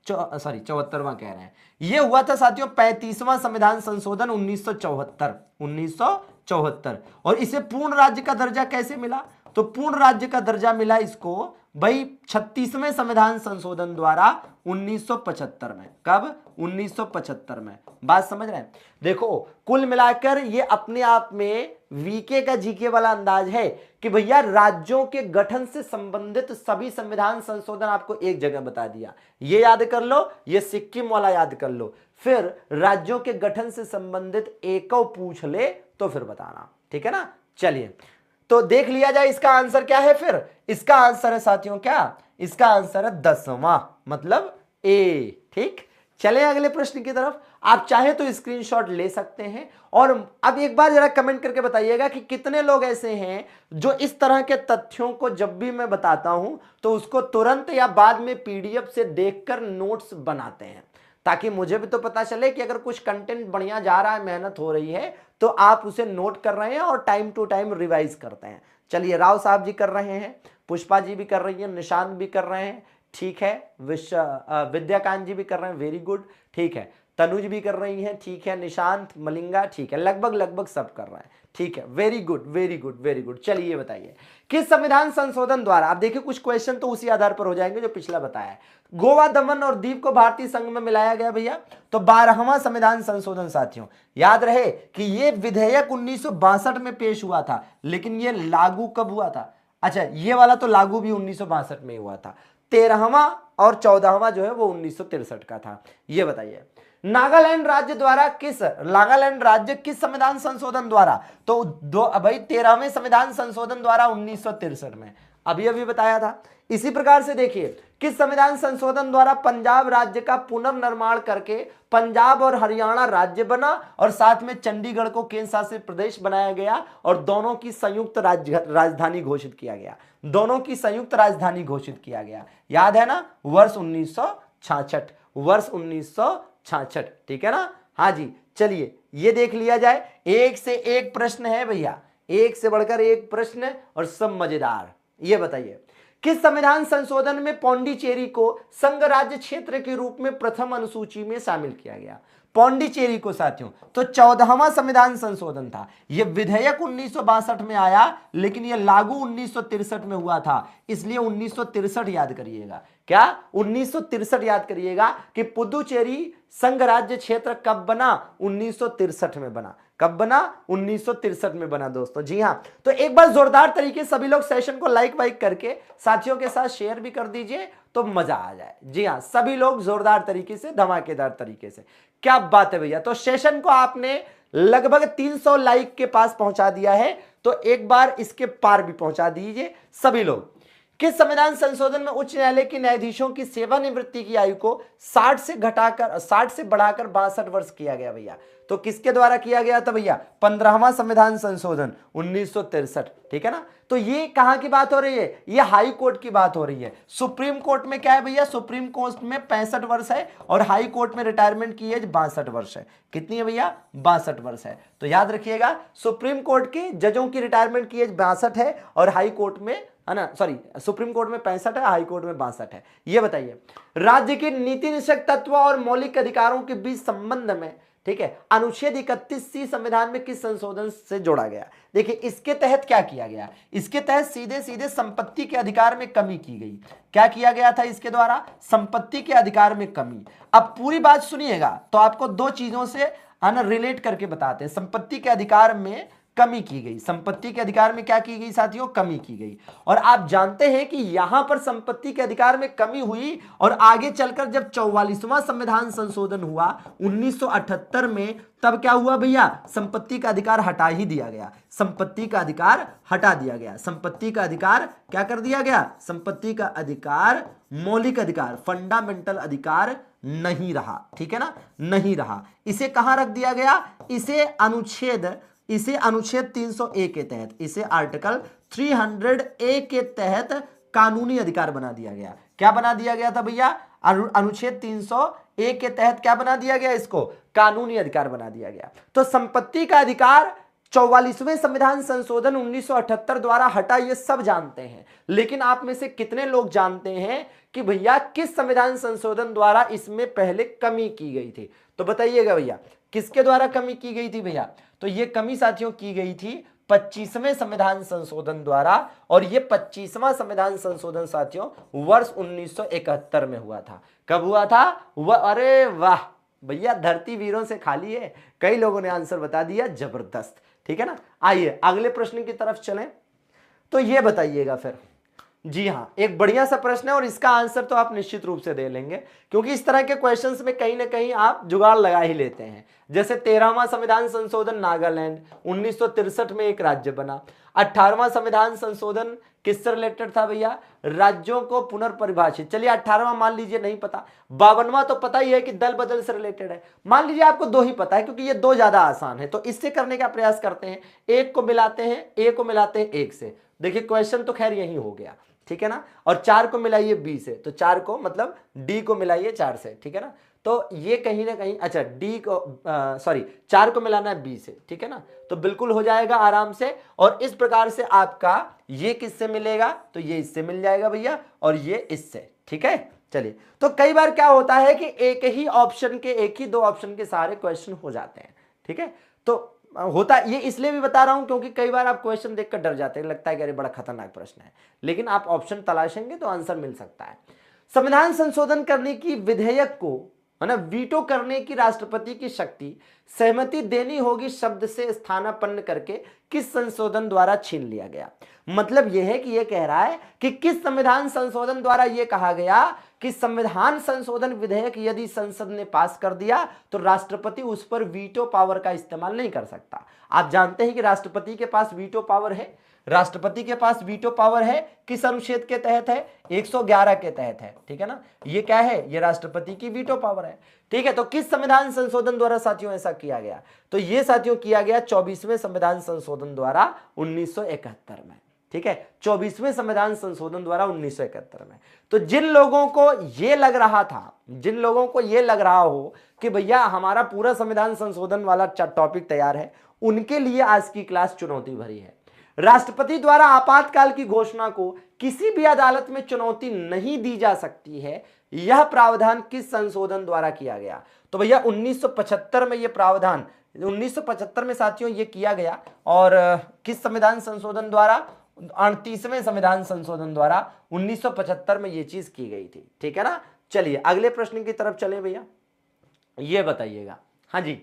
S1: 74वां कह रहे हैं, ये हुआ था साथियों 35वां संविधान संशोधन 1974, और इसे पूर्ण राज्य का दर्जा कैसे मिला, तो पूर्ण राज्य का दर्जा मिला इसको भाई 36वें संविधान संशोधन द्वारा 1975 में। कब, 1975 में। बात समझ रहे हैं, देखो कुल मिलाकर ये अपने आप में वीके का जीके वाला अंदाज है कि भैया राज्यों के गठन से संबंधित सभी संविधान संशोधन आपको एक जगह बता दिया, ये याद कर लो, ये सिक्किम वाला याद कर लो, फिर राज्यों के गठन से संबंधित एक पूछ ले तो फिर बताना, ठीक है ना। चलिए तो देख लिया जाए इसका आंसर क्या है, फिर इसका आंसर है साथियों क्या, इसका आंसर है 10वां, मतलब ए, ठीक। चले अगले प्रश्न की तरफ। आप चाहे तो स्क्रीनशॉट ले सकते हैं। और अब एक बार जरा कमेंट करके बताइएगा कि कितने लोग ऐसे हैं जो इस तरह के तथ्यों को जब भी मैं बताता हूं तो उसको तुरंत या बाद में पीडीएफ से देखकर नोट्स बनाते हैं, ताकि मुझे भी तो पता चले कि अगर कुछ कंटेंट बढ़िया जा रहा है, मेहनत हो रही है, तो आप उसे नोट कर रहे हैं और टाइम टू टाइम रिवाइज करते हैं। चलिए, राव साहब जी कर रहे हैं, पुष्पा जी भी कर रही है, निशांत भी कर रहे हैं, ठीक है, विद्याकांत जी भी कर रहे हैं, वेरी गुड, ठीक है, तनुज भी कर रही हैं, ठीक है, निशांत, मलिंगा, ठीक है, लगभग सब कर रहे हैं, ठीक है, very good very good very good. चलिए ये बताइए, किस संविधान संशोधन द्वारा, आप देखिए कुछ क्वेश्चन तो उसी आधार पर हो जाएंगे जो पिछला बताया है, गोवा, दमन और दीव को भारतीय संघ में मिलाया गया भैया? तो 12वां संविधान संशोधन साथियों। याद रहे कि ये विधेयक 1962 में पेश हुआ था, लेकिन ये लागू कब हुआ था? अच्छा, ये वाला तो लागू भी 1962 में हुआ था। 13वां और 14वां जो है वो 1963 का था। ये बताइए, नागालैंड राज्य किस संविधान संशोधन द्वारा? तो भाई 13वें संविधान संशोधन द्वारा 1963 में, अभी बताया था। इसी प्रकार से देखिए, किस संविधान संशोधन द्वारा पंजाब राज्य का पुनर्निर्माण करके पंजाब और हरियाणा राज्य बना और साथ में चंडीगढ़ को केंद्र शासित प्रदेश बनाया गया और दोनों की संयुक्त राजधानी घोषित किया गया? दोनों की संयुक्त राजधानी घोषित किया गया, याद है ना? वर्ष 1966, वर्ष 1966, ठीक है ना? हाँ जी, चलिए ये देख लिया जाए। एक से एक प्रश्न है भैया, एक से बढ़कर एक प्रश्न और सब मजेदार। ये बताइए, किस संविधान संशोधन में पौंडीचेरी को संघ राज्य क्षेत्र के रूप में प्रथम अनुसूची में शामिल किया गया? पौंडीचेरी को साथियों, तो 14वां संविधान संशोधन था। यह विधेयक 1962 में आया, लेकिन यह लागू 1963 में हुआ था, इसलिए 1963 याद करिएगा। क्या 1963 याद करिएगा कि पुदुचेरी संघ राज्य क्षेत्र कब बना? 1963 में बना। कब बना? 1963 में बना दोस्तों। जी हाँ, तो एक बार जोरदार तरीके सभी लोग सेशन को लाइक वाइक करके साथियों के साथ शेयर भी कर दीजिए तो मजा आ जाए। जी हाँ, सभी लोग जोरदार तरीके से, धमाकेदार तरीके से। क्या बात है भैया, तो सेशन को आपने लगभग 300 लाइक के पास पहुंचा दिया है, तो एक बार इसके पार भी पहुंचा दीजिए सभी लोग। किस संविधान संशोधन में उच्च न्यायालय के न्यायाधीशों की सेवानिवृत्ति की आयु को 60 से बढ़ाकर 62 वर्ष किया गया भैया? तो किसके द्वारा किया गया था भैया? 15वां संविधान संशोधन 1963, ठीक है ना? तो ये कहां की बात हो रही है? ये हाई कोर्ट की बात हो रही है। सुप्रीम कोर्ट में क्या है भैया? सुप्रीम कोर्ट में 65 वर्ष है और हाई कोर्ट में रिटायरमेंट की एज 62 वर्ष है। कितनी है भैया? 62 वर्ष है। तो याद रखिएगा, सुप्रीम कोर्ट के जजों की रिटायरमेंट की एज 62 है और हाई कोर्ट में, है ना, सॉरी, सुप्रीम कोर्ट में 65 है, हाई कोर्ट में 62 है। ये बताइए, राज्य के नीति निषेध तत्व और मौलिक अधिकारों के बीच संबंध में, ठीक है, अनुच्छेद 31C संविधान में किस संशोधन से जोड़ा गया? देखिए, इसके तहत क्या किया गया? इसके तहत सीधे सीधे संपत्ति के अधिकार में कमी की गई। क्या किया गया था इसके द्वारा? संपत्ति के अधिकार में कमी। अब पूरी बात सुनिएगा तो आपको दो चीजों से रिलेट करके बताते हैं। संपत्ति के अधिकार में कमी की गई, संपत्ति के अधिकार में क्या की गई साथियों? कमी की गई। और आप जानते हैं कि यहां पर संपत्ति के अधिकार में कमी हुई और आगे चलकर जब 44वां संविधान संशोधन हुआ 1978 में, तब क्या हुआ भैया? संपत्ति का अधिकार हटा ही दिया गया। संपत्ति का अधिकार हटा दिया गया। संपत्ति का अधिकार क्या कर दिया गया? संपत्ति का अधिकार मौलिक अधिकार, फंडामेंटल अधिकार नहीं रहा, ठीक है ना? नहीं रहा। इसे कहां रख दिया गया? इसे अनुच्छेद 300A के तहत, इसे आर्टिकल 300A के तहत कानूनी अधिकार बना दिया गया। क्या बना दिया गया था भैया? अनुच्छेद 300A के तहत क्या बना दिया गया? इसको कानूनी अधिकार बना दिया गया। तो संपत्ति का अधिकार 44वें संविधान संशोधन 1978 द्वारा हटा, ये सब जानते हैं, लेकिन आप में से कितने लोग जानते हैं कि भैया किस संविधान संशोधन द्वारा इसमें पहले कमी की गई थी? तो बताइएगा भैया, किसके द्वारा कमी की गई थी भैया? तो ये कमी साथियों की गई थी 25वें संविधान संशोधन द्वारा, और ये 25वां संविधान संशोधन साथियों वर्ष 1971 में हुआ था। कब हुआ था? अरे वाह भैया, धरती वीरों से खाली है। कई लोगों ने आंसर बता दिया, जबरदस्त, ठीक है ना? आइए अगले प्रश्न की तरफ चलें। तो ये बताइएगा फिर, जी हाँ, एक बढ़िया सा प्रश्न है और इसका आंसर तो आप निश्चित रूप से दे लेंगे, क्योंकि इस तरह के क्वेश्चंस में कहीं ना कहीं आप जुगाड़ लगा ही लेते हैं। जैसे 13वां संविधान संशोधन नागालैंड 1963 में एक राज्य बना। 18वां संविधान संशोधन किससे रिलेटेड था भैया? राज्यों को पुनर्परिभाषित। चलिए 18वां मान लीजिए नहीं पता, 52वां तो पता ही है कि दल बदल से रिलेटेड है। मान लीजिए आपको दो ही पता है, क्योंकि ये दो ज्यादा आसान है, तो इससे करने का प्रयास करते हैं। एक को मिलाते हैं, ए को मिलाते हैं एक से। देखिए क्वेश्चन तो खैर यही हो गया, ठीक है ना। और 4 को मिलाइए बी से, तो 4 को मतलब डी को मिलाइए 4 से, ठीक है ना। तो ये कहीं ना कहीं, अच्छा डी को सॉरी 4 को मिलाना है बी से, ठीक है ना। तो बिल्कुल हो जाएगा आराम से। और इस प्रकार से आपका ये किससे मिलेगा? तो ये इससे मिल जाएगा भैया, और ये इससे, ठीक है। चलिए, तो कई बार क्या होता है कि एक ही ऑप्शन के, एक ही दो ऑप्शन के सारे क्वेश्चन हो जाते हैं, ठीक है। तो होता ये इसलिए भी बता रहा हूं क्योंकि कई बार आप क्वेश्चन देखकर डर जाते हैं, लगता है कि अरे बड़ा खतरनाक प्रश्न है, लेकिन आप ऑप्शन तलाशेंगे तो आंसर मिल सकता है। संविधान संशोधन करने की विधेयक को, है ना, वीटो करने की राष्ट्रपति की शक्ति सहमति देनी होगी शब्द से स्थानापन्न करके किस संशोधन द्वारा छीन लिया गया? मतलब यह है कि यह कह रहा है कि किस संविधान संशोधन द्वारा यह कहा गया कि संविधान संशोधन विधेयक यदि संसद ने पास कर दिया तो राष्ट्रपति उस पर वीटो पावर का इस्तेमाल नहीं कर सकता। आप जानते हैं कि राष्ट्रपति के पास वीटो पावर है। राष्ट्रपति के पास वीटो पावर है, किस अनुच्छेद के तहत है? 111 के तहत है, ठीक है ना। ये क्या है? ये राष्ट्रपति की वीटो पावर है, ठीक है। तो किस संविधान संशोधन द्वारा साथियों ऐसा किया गया? तो ये साथियों किया गया 24वें संविधान संशोधन द्वारा 1971 में, ठीक है। 24वें संविधान संशोधन द्वारा 1971 में। तो जिन लोगों को ये लग रहा था, जिन लोगों को ये लग रहा हो कि भैया हमारा पूरा संविधान संशोधन वाला टॉपिक तैयार है, उनके लिए आज की क्लास चुनौती भरी है। राष्ट्रपति द्वारा आपातकाल की घोषणा को किसी भी अदालत में चुनौती नहीं दी जा सकती है, यह प्रावधान किस संशोधन द्वारा किया गया? तो भैया 1975 में यह प्रावधान, 1975 में साथियों ये किया गया। और किस संविधान संशोधन द्वारा? 38वें संविधान संशोधन द्वारा 1975 में यह चीज की गई थी, ठीक है ना। चलिए अगले प्रश्न की तरफ चले भैया, ये बताइएगा। हाँ जी,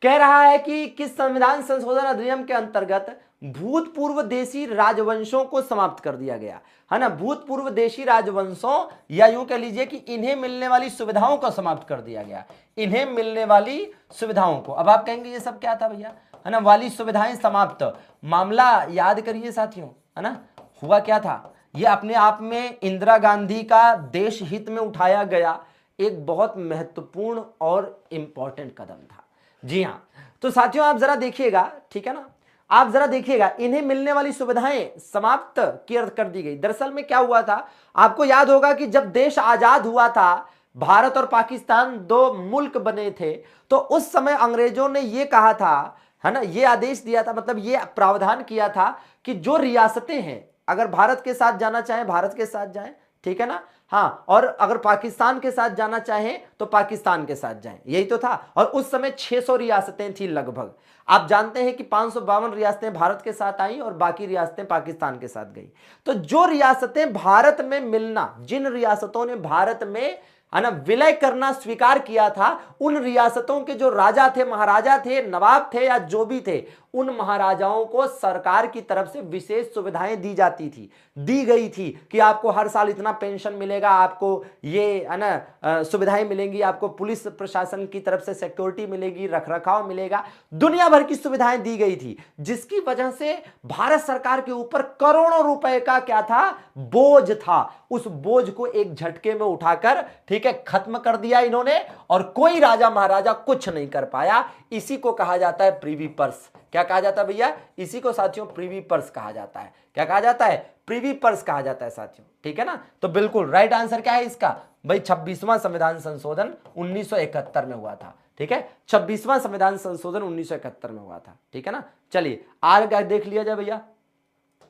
S1: कह रहा है कि किस संविधान संशोधन अधिनियम के अंतर्गत भूतपूर्व देशी राजवंशों को समाप्त कर दिया गया, है ना। भूतपूर्व देशी राजवंशों, या यूं कह लीजिए कि इन्हें मिलने वाली सुविधाओं को समाप्त कर दिया गया, इन्हें मिलने वाली सुविधाओं को। अब आप कहेंगे ये सब क्या था भैया, है ना, वाली सुविधाएं समाप्त। मामला याद करिए साथियों, है ना, हुआ क्या था? ये अपने आप में इंदिरा गांधी का देश हित में उठाया गया एक बहुत महत्वपूर्ण और इंपॉर्टेंट कदम था। जी हाँ, तो साथियों आप जरा देखिएगा, ठीक है ना, आप जरा देखिएगा, इन्हें मिलने वाली सुविधाएं समाप्त कर दी गई। दरअसल में क्या हुआ था, आपको याद होगा कि जब देश आजाद हुआ था, भारत और पाकिस्तान दो मुल्क बने थे, तो उस समय अंग्रेजों ने यह कहा था, है ना, यह आदेश दिया था, मतलब यह प्रावधान किया था कि जो रियासतें हैं अगर भारत के साथ जाना चाहें भारत के साथ जाएं, ठीक है ना, हाँ, और अगर पाकिस्तान के साथ जाना चाहें तो पाकिस्तान के साथ जाएं, यही तो था। और उस समय 600 रियासतें थी लगभग। आप जानते हैं कि 552 रियासतें भारत के साथ आई और बाकी रियासतें पाकिस्तान के साथ गई। तो जो रियासतें भारत में मिलना, जिन रियासतों ने भारत में, है ना, विलय करना स्वीकार किया था, उन रियासतों के जो राजा थे, महाराजा थे, नवाब थे या जो भी थे, उन महाराजाओं को सरकार की तरफ से विशेष सुविधाएं दी जाती थी, दी गई थी कि आपको हर साल इतना पेंशन मिलेगा, आपको ये, है ना, सुविधाएं मिलेंगी, आपको पुलिस प्रशासन की तरफ से सिक्योरिटी मिलेगी, रखरखाव मिलेगा, दुनिया भर की सुविधाएं दी गई थी, जिसकी वजह से भारत सरकार के ऊपर करोड़ों रुपए का क्या था, बोझ था। उस बोझ को एक झटके में उठाकर, ठीक है, खत्म कर दिया इन्होंने, और कोई राजा महाराजा कुछ नहीं कर पाया। इसी को कहा जाता है प्रिवी पर्स। क्या कहा जाता है भैया? इसी को साथियों प्रिवी पर्स कहा जाता है। क्या कहा जाता है? प्रिवी पर्स कहा जाता है साथियों, ठीक है ना। तो बिल्कुल राइट आंसर क्या है इसका भाई? 26वां संविधान संशोधन 1971 में हुआ था, ठीक है। 26वां संविधान संशोधन 1971 में हुआ था, ठीक है ना। चलिए आगे देख लिया जाए भैया,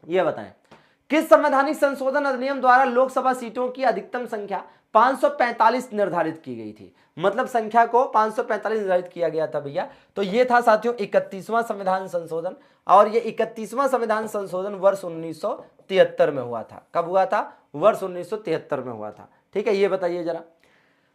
S1: ये बताएं किस संवैधानिक संशोधन अधिनियम द्वारा लोकसभा सीटों की अधिकतम संख्या 545 निर्धारित की गई थी? मतलब संख्या को 545 निर्धारित किया गया था भैया। तो ये था साथियों 31वां संविधान संशोधन, और ये 31वां संविधान संशोधन वर्ष 1973 में हुआ था। कब हुआ था? वर्ष 1973 में हुआ था, ठीक है। ये बताइए जरा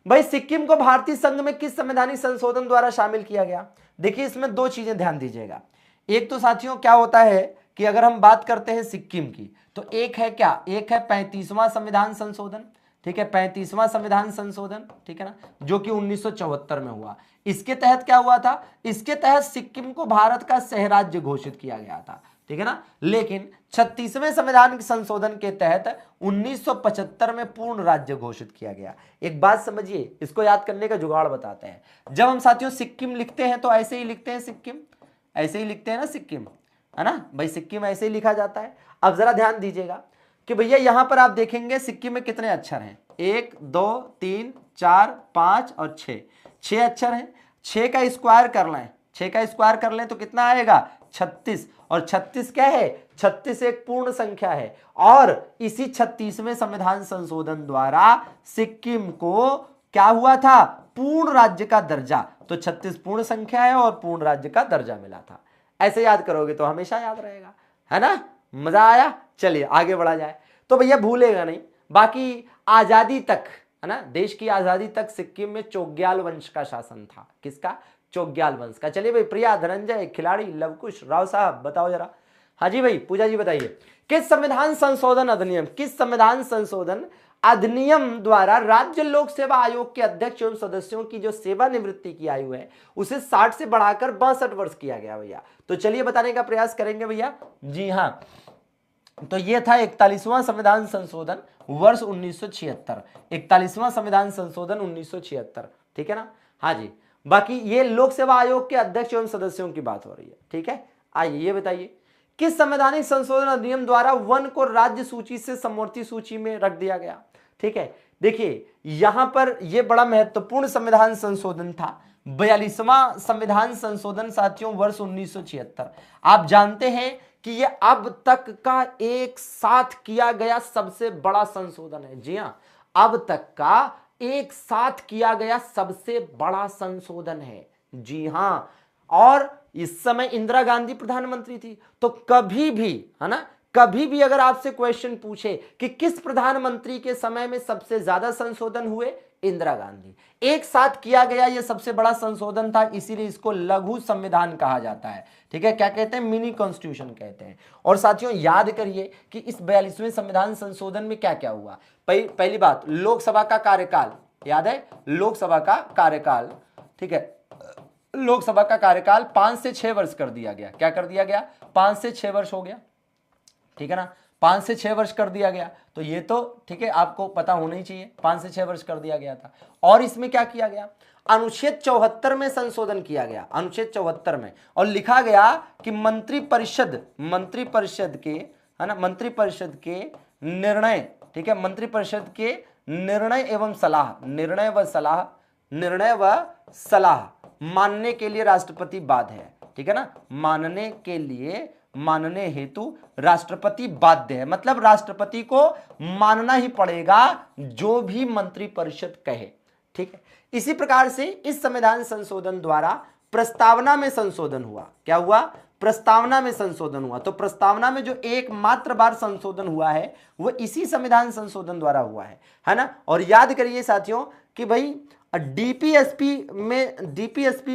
S1: भाई, सिक्किम को भारतीय संघ में किस संवैधानिक संशोधन द्वारा शामिल किया गया? देखिए इसमें दो चीजें ध्यान दीजिएगा। एक तो साथियों क्या होता है कि अगर हम बात करते हैं सिक्किम की, तो एक है क्या, एक है 35वां संविधान संशोधन, ठीक है, 35वां संविधान संशोधन, ठीक है ना, जो कि 1974 में हुआ। इसके तहत क्या हुआ था, इसके तहत सिक्किम को भारत का सह राज्य घोषित किया गया था, ठीक है ना। लेकिन 36वें संविधान संशोधन के तहत 1975 में पूर्ण राज्य घोषित किया गया। एक बात समझिए, इसको याद करने का जुगाड़ बताते हैं। जब हम साथियों सिक्किम लिखते हैं तो ऐसे ही लिखते हैं, सिक्किम ऐसे ही लिखते हैं ना, सिक्किम, है ना भाई, सिक्किम ऐसे ही लिखा जाता है। अब जरा ध्यान दीजिएगा कि भैया यहां पर आप देखेंगे सिक्किम में कितने अक्षर हैं, 1 2 3 4 5 और 6 अक्षर हैं। 6 का स्क्वायर कर लें, 6 का स्क्वायर कर लें तो कितना आएगा, 36। और 36 क्या है, 36 एक पूर्ण संख्या है। और इसी 36वें संविधान संशोधन द्वारा सिक्किम को क्या हुआ था, पूर्ण राज्य का दर्जा। तो 36 पूर्ण संख्या है और पूर्ण राज्य का दर्जा मिला था। ऐसे याद करोगे तो हमेशा याद रहेगा, है ना। मजा आया, चलिए आगे बढ़ा जाए। तो भैया भूलेगा नहीं। बाकी आजादी तक, है ना, देश की आजादी तक सिक्किम में चोग्याल वंश का शासन था। किसका, चोग्याल वंश का। चलिए भाई, प्रिया, धनंजय, खिलाड़ी, लवकुश, राव साहब बताओ जरा। हाँ जी भाई, पूजा जी बताइए, किस संविधान संशोधन अधिनियम, किस संविधान संशोधन अधिनियम द्वारा राज्य लोक सेवा आयोग के अध्यक्ष एवं सदस्यों की जो सेवानिवृत्ति की आयु है उसे 60 से बढ़ाकर 62 वर्ष किया गया भैया। तो चलिए बताने का प्रयास करेंगे भैया। जी हाँ, तो ये था 41वां संविधान संशोधन वर्ष 1976, 41वां संविधान संशोधन 1976, ठीक है ना। हाँ जी, बाकी ये लोक सेवा आयोग के अध्यक्ष एवं सदस्यों की बात हो रही है, ठीक है। आइए ये बताइए, किस संवैधानिक संशोधन अधिनियम द्वारा वन को राज्य सूची से समवर्ती सूची में रख दिया गया, ठीक है। देखिए यहां पर यह बड़ा महत्वपूर्ण संविधान संशोधन था, 42वां संविधान संशोधन साथियों वर्ष 1976। आप जानते हैं कि यह अब तक का एक साथ किया गया सबसे बड़ा संशोधन है। जी हां, अब तक का एक साथ किया गया सबसे बड़ा संशोधन है। जी हां, और इस समय इंदिरा गांधी प्रधानमंत्री थी। तो कभी भी, है ना, कभी भी अगर आपसे क्वेश्चन पूछे कि किस प्रधानमंत्री के समय में सबसे ज्यादा संशोधन हुए, इंदिरा गांधी। एक साथ किया गया यह सबसे बड़ा संशोधन था, इसीलिए इसको लघु संविधान कहा जाता है, ठीक है। क्या कहते हैं, मिनी कॉन्स्टिट्यूशन कहते हैं। और साथियों याद करिए कि इस 42वें संविधान संशोधन में क्या क्या हुआ। पहली बात, लोकसभा का कार्यकाल, याद है, लोकसभा का कार्यकाल, ठीक है, लोकसभा का कार्यकाल 5 से 6 वर्ष कर दिया गया। क्या कर दिया गया, 5 से 6 वर्ष हो गया, ठीक है ना, 5 से 6 वर्ष कर दिया गया। तो ये तो ठीक है, आपको पता होना ही चाहिए, 5 से 6 वर्ष कर दिया गया था। और इसमें क्या किया गया, अनुच्छेद 74 में संशोधन किया गया, अनुच्छेद 74 में, और लिखा गया कि मंत्रिपरिषद के, है ना, मंत्रिपरिषद के निर्णय, ठीक है, मंत्रिपरिषद के निर्णय एवं सलाह, निर्णय व सलाह मानने के लिए राष्ट्रपति बाध्य है, ठीक है ना, मानने हेतु राष्ट्रपति बाध्य है। मतलब राष्ट्रपति को मानना ही पड़ेगा जो भी मंत्रिपरिषद कहे, ठीक है। इसी प्रकार से इस संविधान संशोधन द्वारा प्रस्तावना में संशोधन हुआ। क्या हुआ, प्रस्तावना में संशोधन हुआ। तो प्रस्तावना में जो एकमात्र बार संशोधन हुआ है वो इसी संविधान संशोधन द्वारा हुआ है ना। और याद करिए साथियों कि भाई डीपीएसपी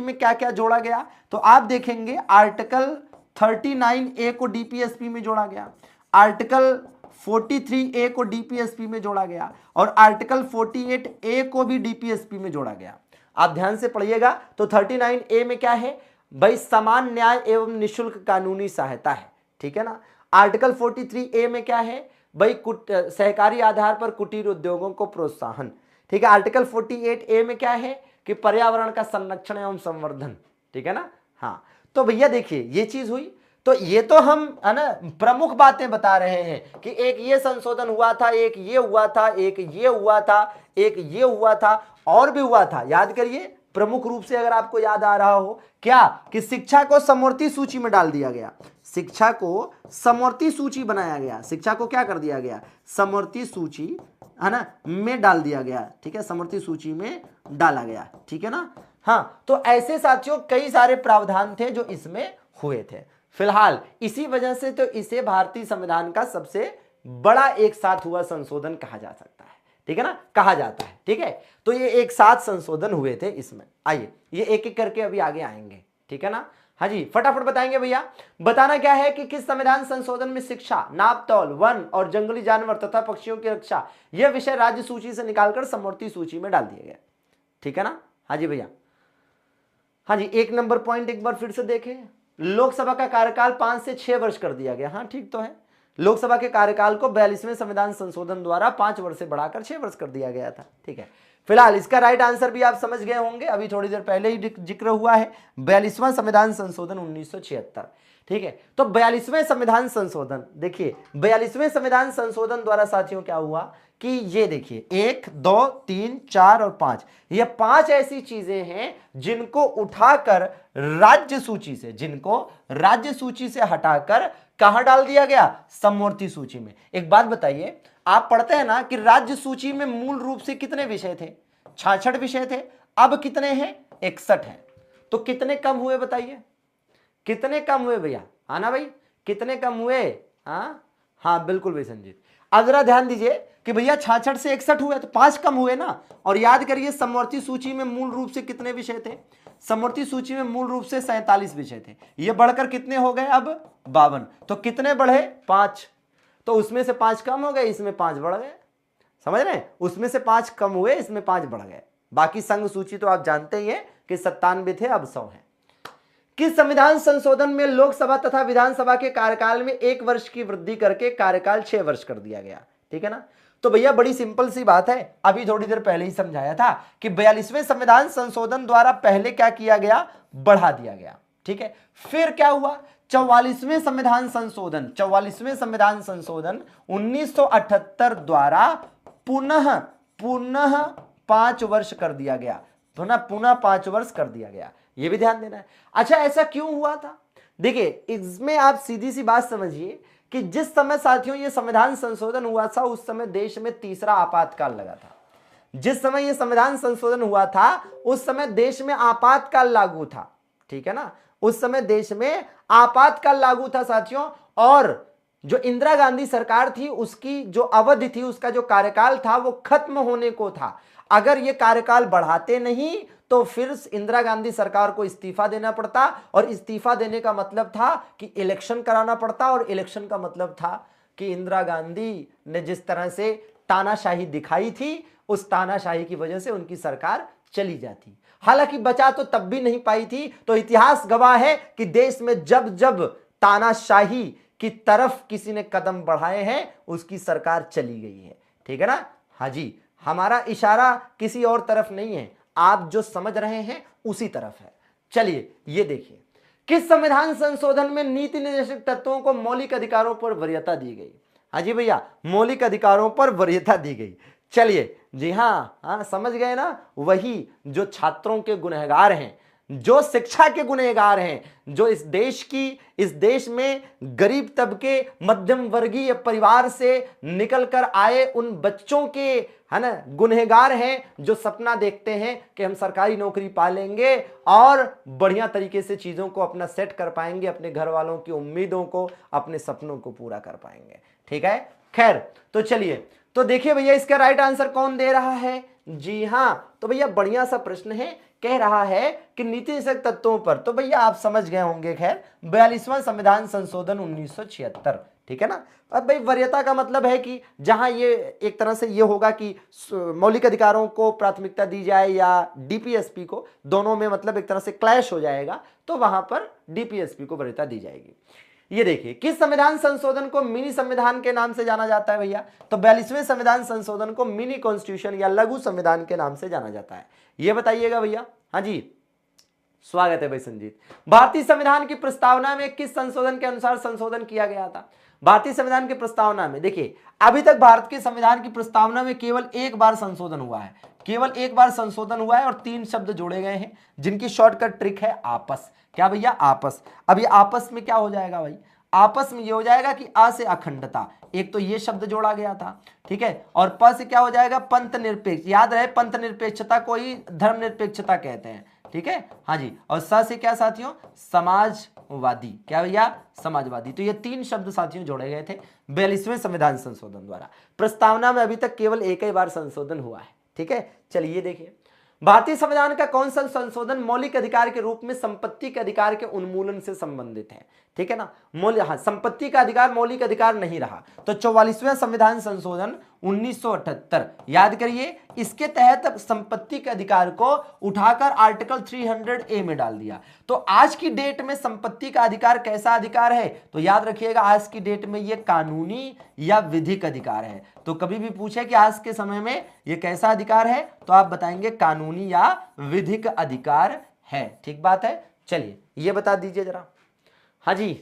S1: में क्या क्या जोड़ा गया। तो आप देखेंगे आर्टिकल 39A को डीपीएसपी में जोड़ा गया, आर्टिकल 43A को डीपीएसपी में जोड़ा गया, और आर्टिकल 48A को भी डीपीएसपी में जोड़ा गया। आप ध्यान से पढ़िएगा। तो 39A में क्या है भाई, समान न्याय एवं निःशुल्क कानूनी सहायता है, ठीक है ना। आर्टिकल 43A में क्या है भाई, सहकारी आधार पर कुटीर उद्योगों को प्रोत्साहन, ठीक है। आर्टिकल 48A में क्या है कि पर्यावरण का संरक्षण एवं संवर्धन, ठीक है ना। हाँ, तो भैया देखिए ये चीज हुई। तो ये तो हम, है ना, प्रमुख बातें बता रहे हैं कि एक ये संशोधन हुआ था, एक ये हुआ था, एक ये हुआ था, एक ये हुआ था, और भी हुआ था। याद करिए, प्रमुख रूप से अगर आपको याद आ रहा हो क्या, कि शिक्षा को समवर्ती सूची में डाल दिया गया, शिक्षा को समवर्ती सूची बनाया गया, शिक्षा को क्या कर दिया गया, समवर्ती सूची, है ना, में डाल दिया गया, ठीक है, समवर्ती सूची में डाला गया, ठीक है ना। हाँ, तो ऐसे साथियों कई सारे प्रावधान थे जो इसमें हुए थे। फिलहाल इसी वजह से तो इसे भारतीय संविधान का सबसे बड़ा एक साथ हुआ संशोधन कहा जा सकता है, ठीक है ना, कहा जाता है, ठीक है। तो ये एक साथ संशोधन हुए थे इसमें। आइए ये एक एक करके अभी आगे आएंगे, ठीक है ना। हाँ जी, फटाफट बताएंगे भैया। बताना क्या है कि किस संविधान संशोधन में शिक्षा, नापतौल, वन और जंगली जानवर तथा पक्षियों की रक्षा यह विषय राज्य सूची से निकालकर समवर्ती सूची में डाल दिया गया। ठीक है ना। हाँ जी भैया। हाँ जी, 1 नंबर पॉइंट एक बार फिर से देखें। लोकसभा का कार्यकाल 5 से 6 वर्ष कर दिया गया। हाँ ठीक तो है, लोकसभा के कार्यकाल को 42वें संविधान संशोधन द्वारा 5 वर्ष से बढ़ाकर 6 वर्ष कर दिया गया था। ठीक है, फिलहाल इसका राइट आंसर भी आप समझ गए होंगे, अभी थोड़ी देर पहले ही जिक्र हुआ है, 42वां संविधान संशोधन 1976। ठीक है, तो 42वें संविधान संशोधन, देखिए 42वें संविधान संशोधन द्वारा साथियों क्या हुआ कि ये देखिए 1, 2, 3, 4 और 5, ये 5 ऐसी चीजें हैं जिनको उठाकर राज्य सूची से, जिनको राज्य सूची से हटाकर कहां डाल दिया गया, समवर्ती सूची में। एक बात बताइए, आप पढ़ते हैं ना कि राज्य सूची में मूल रूप से कितने विषय थे, 66 विषय थे, अब कितने हैं, 61 हैं। तो कितने कम हुए बताइए, कितने कम हुए भैया, हाँ ना भाई, कितने कम हुए। हाँ बिल्कुल भाई संजीत, अब जरा ध्यान दीजिए कि भैया 66 से 61 हुए तो 5 कम हुए ना। और याद करिए समवर्ती सूची में मूल रूप से कितने विषय थे, समवर्ती सूची में मूल रूप से 47 विषय थे, ये बढ़कर कितने हो गए अब 52। तो कितने बढ़े, 5। तो उसमें से 5 कम हो गए, इसमें 5 बढ़ गए, समझ रहे हैं, उसमें से 5 कम हुए, इसमें 5 बढ़ गए। बाकी संघ सूची तो आप जानते ही हैं कि 97 थे, अब 100 है। किस संविधान संशोधन में लोकसभा तथा विधानसभा के कार्यकाल में 1 वर्ष की वृद्धि करके कार्यकाल 6 वर्ष कर दिया गया। ठीक है ना। तो भैया बड़ी सिंपल सी बात है, अभी थोड़ी देर पहले ही समझाया था कि 42वें संविधान संशोधन द्वारा पहले क्या किया गया, बढ़ा दिया गया। ठीक है, फिर क्या हुआ, 44वें संविधान संशोधन, 44वें संविधान संशोधन 1978 द्वारा पुनः 5 वर्ष कर दिया गया, पुनः 5 वर्ष कर दिया गया, ये भी ध्यान देना है। अच्छा, ऐसा क्यों हुआ था, देखिए इसमें आप सीधी सी बात समझिए कि जिस समय साथियों ये संविधान संशोधन हुआ था उस समय देश में तीसरा आपातकाल लगा था। जिस समय ये संविधान संशोधन हुआ था उस समय देश में आपातकाल लागू था। ठीक है ना, उस समय देश में आपातकाल लागू था साथियों, और जो इंदिरा गांधी सरकार थी उसकी जो अवधि थी, उसका जो कार्यकाल था वो खत्म होने को था। अगर ये कार्यकाल बढ़ाते नहीं तो फिर इंदिरा गांधी सरकार को इस्तीफा देना पड़ता, और इस्तीफा देने का मतलब था कि इलेक्शन कराना पड़ता, और इलेक्शन का मतलब था कि इंदिरा गांधी ने जिस तरह से तानाशाही दिखाई थी उस तानाशाही की वजह से उनकी सरकार चली जाती। हालांकि बचा तो तब भी नहीं पाई थी। तो इतिहास गवाह है कि देश में जब जब तानाशाही की तरफ किसी ने कदम बढ़ाए हैं उसकी सरकार चली गई है। ठीक है ना। हाँ जी, हमारा इशारा किसी और तरफ नहीं है, आप जो समझ रहे हैं उसी तरफ है। चलिए ये देखिए, किस संविधान संशोधन में नीति निर्देशक तत्वों को मौलिक अधिकारों पर वरीयता दी गई। हाँ जी भैया, मौलिक अधिकारों पर वरीयता दी गई। चलिए जी हाँ, समझ गए ना, वही जो छात्रों के गुनहगार हैं, जो शिक्षा के गुनहगार हैं, जो इस देश में गरीब तबके मध्यम वर्गीय परिवार से निकलकर आए उन बच्चों के, है ना, गुनहगार हैं, जो सपना देखते हैं कि हम सरकारी नौकरी पा लेंगे और बढ़िया तरीके से चीजों को अपना सेट कर पाएंगे, अपने घर वालों की उम्मीदों को, अपने सपनों को पूरा कर पाएंगे। ठीक है, खैर तो चलिए, तो देखिए भैया इसका राइट आंसर कौन दे रहा है। जी हाँ, तो भैया बढ़िया सा प्रश्न है, कह रहा है कि नीति निर्देशक तत्वों पर, तो भैया आप समझ गए होंगे, खैर 42वां संविधान संशोधन 1976। ठीक है ना। अब भाई वरीयता का मतलब है कि जहां ये एक तरह से ये होगा कि मौलिक अधिकारों को प्राथमिकता दी जाए या डीपीएसपी को, दोनों में मतलब एक तरह से क्लैश हो जाएगा, तो वहां पर डीपीएसपी को वरीयता दी जाएगी। ये देखिए, किस संविधान संशोधन को मिनी संविधान के नाम से जाना जाता है भैया, तो 42वें संविधान संशोधन को मिनी कॉन्स्टिट्यूशन या लघु संविधान के नाम से जाना जाता है। ये बताइएगा भैया। हाँ जी, स्वागत है भाई संजीत। भारतीय संविधान की प्रस्तावना में किस संशोधन के अनुसार संशोधन किया गया था। भारतीय संविधान की प्रस्तावना में देखिए, अभी तक भारत के संविधान की प्रस्तावना में केवल एक बार संशोधन हुआ है, केवल एक बार संशोधन हुआ है, और 3 शब्द जोड़े गए हैं जिनकी शॉर्टकट ट्रिक है आपस। क्या भैया, आपस। अब ये आपस में क्या हो जाएगा भाई, आपस में ये हो जाएगा कि अ से अखंडता, एक तो ये शब्द जोड़ा गया था। ठीक है, और प से क्या हो जाएगा, पंथ निरपेक्ष। याद रहे, पंथ निरपेक्षता को ही धर्म निरपेक्षता कहते हैं। ठीक है, हाँ जी, और स से क्या साथियों, समाजवादी। क्या भैया, समाजवादी। तो ये 3 शब्द साथियों जोड़े गए थे 42वें संविधान संशोधन द्वारा। प्रस्तावना में अभी तक केवल एक ही बार संशोधन हुआ है। ठीक है, चलिए देखिए, भारतीय संविधान का कौन सा संशोधन मौलिक अधिकार के रूप में संपत्ति के अधिकार के उन्मूलन से संबंधित है? ठीक है ना, संपत्ति का अधिकार मौलिक अधिकार नहीं रहा। तो 44वां संविधान संशोधन 1978, याद करिए, इसके तहत संपत्ति के अधिकार को उठाकर आर्टिकल 300A में डाल दिया। तो आज की डेट में संपत्ति का अधिकार कैसा अधिकार है? तो याद रखिएगा, आज की डेट में यह कानूनी या विधिक अधिकार है। तो कभी भी पूछे कि आज के समय में यह कैसा अधिकार है, तो आप बताएंगे कानूनी या विधिक अधिकार है। ठीक बात है। चलिए यह बता दीजिए जरा। हाँ जी,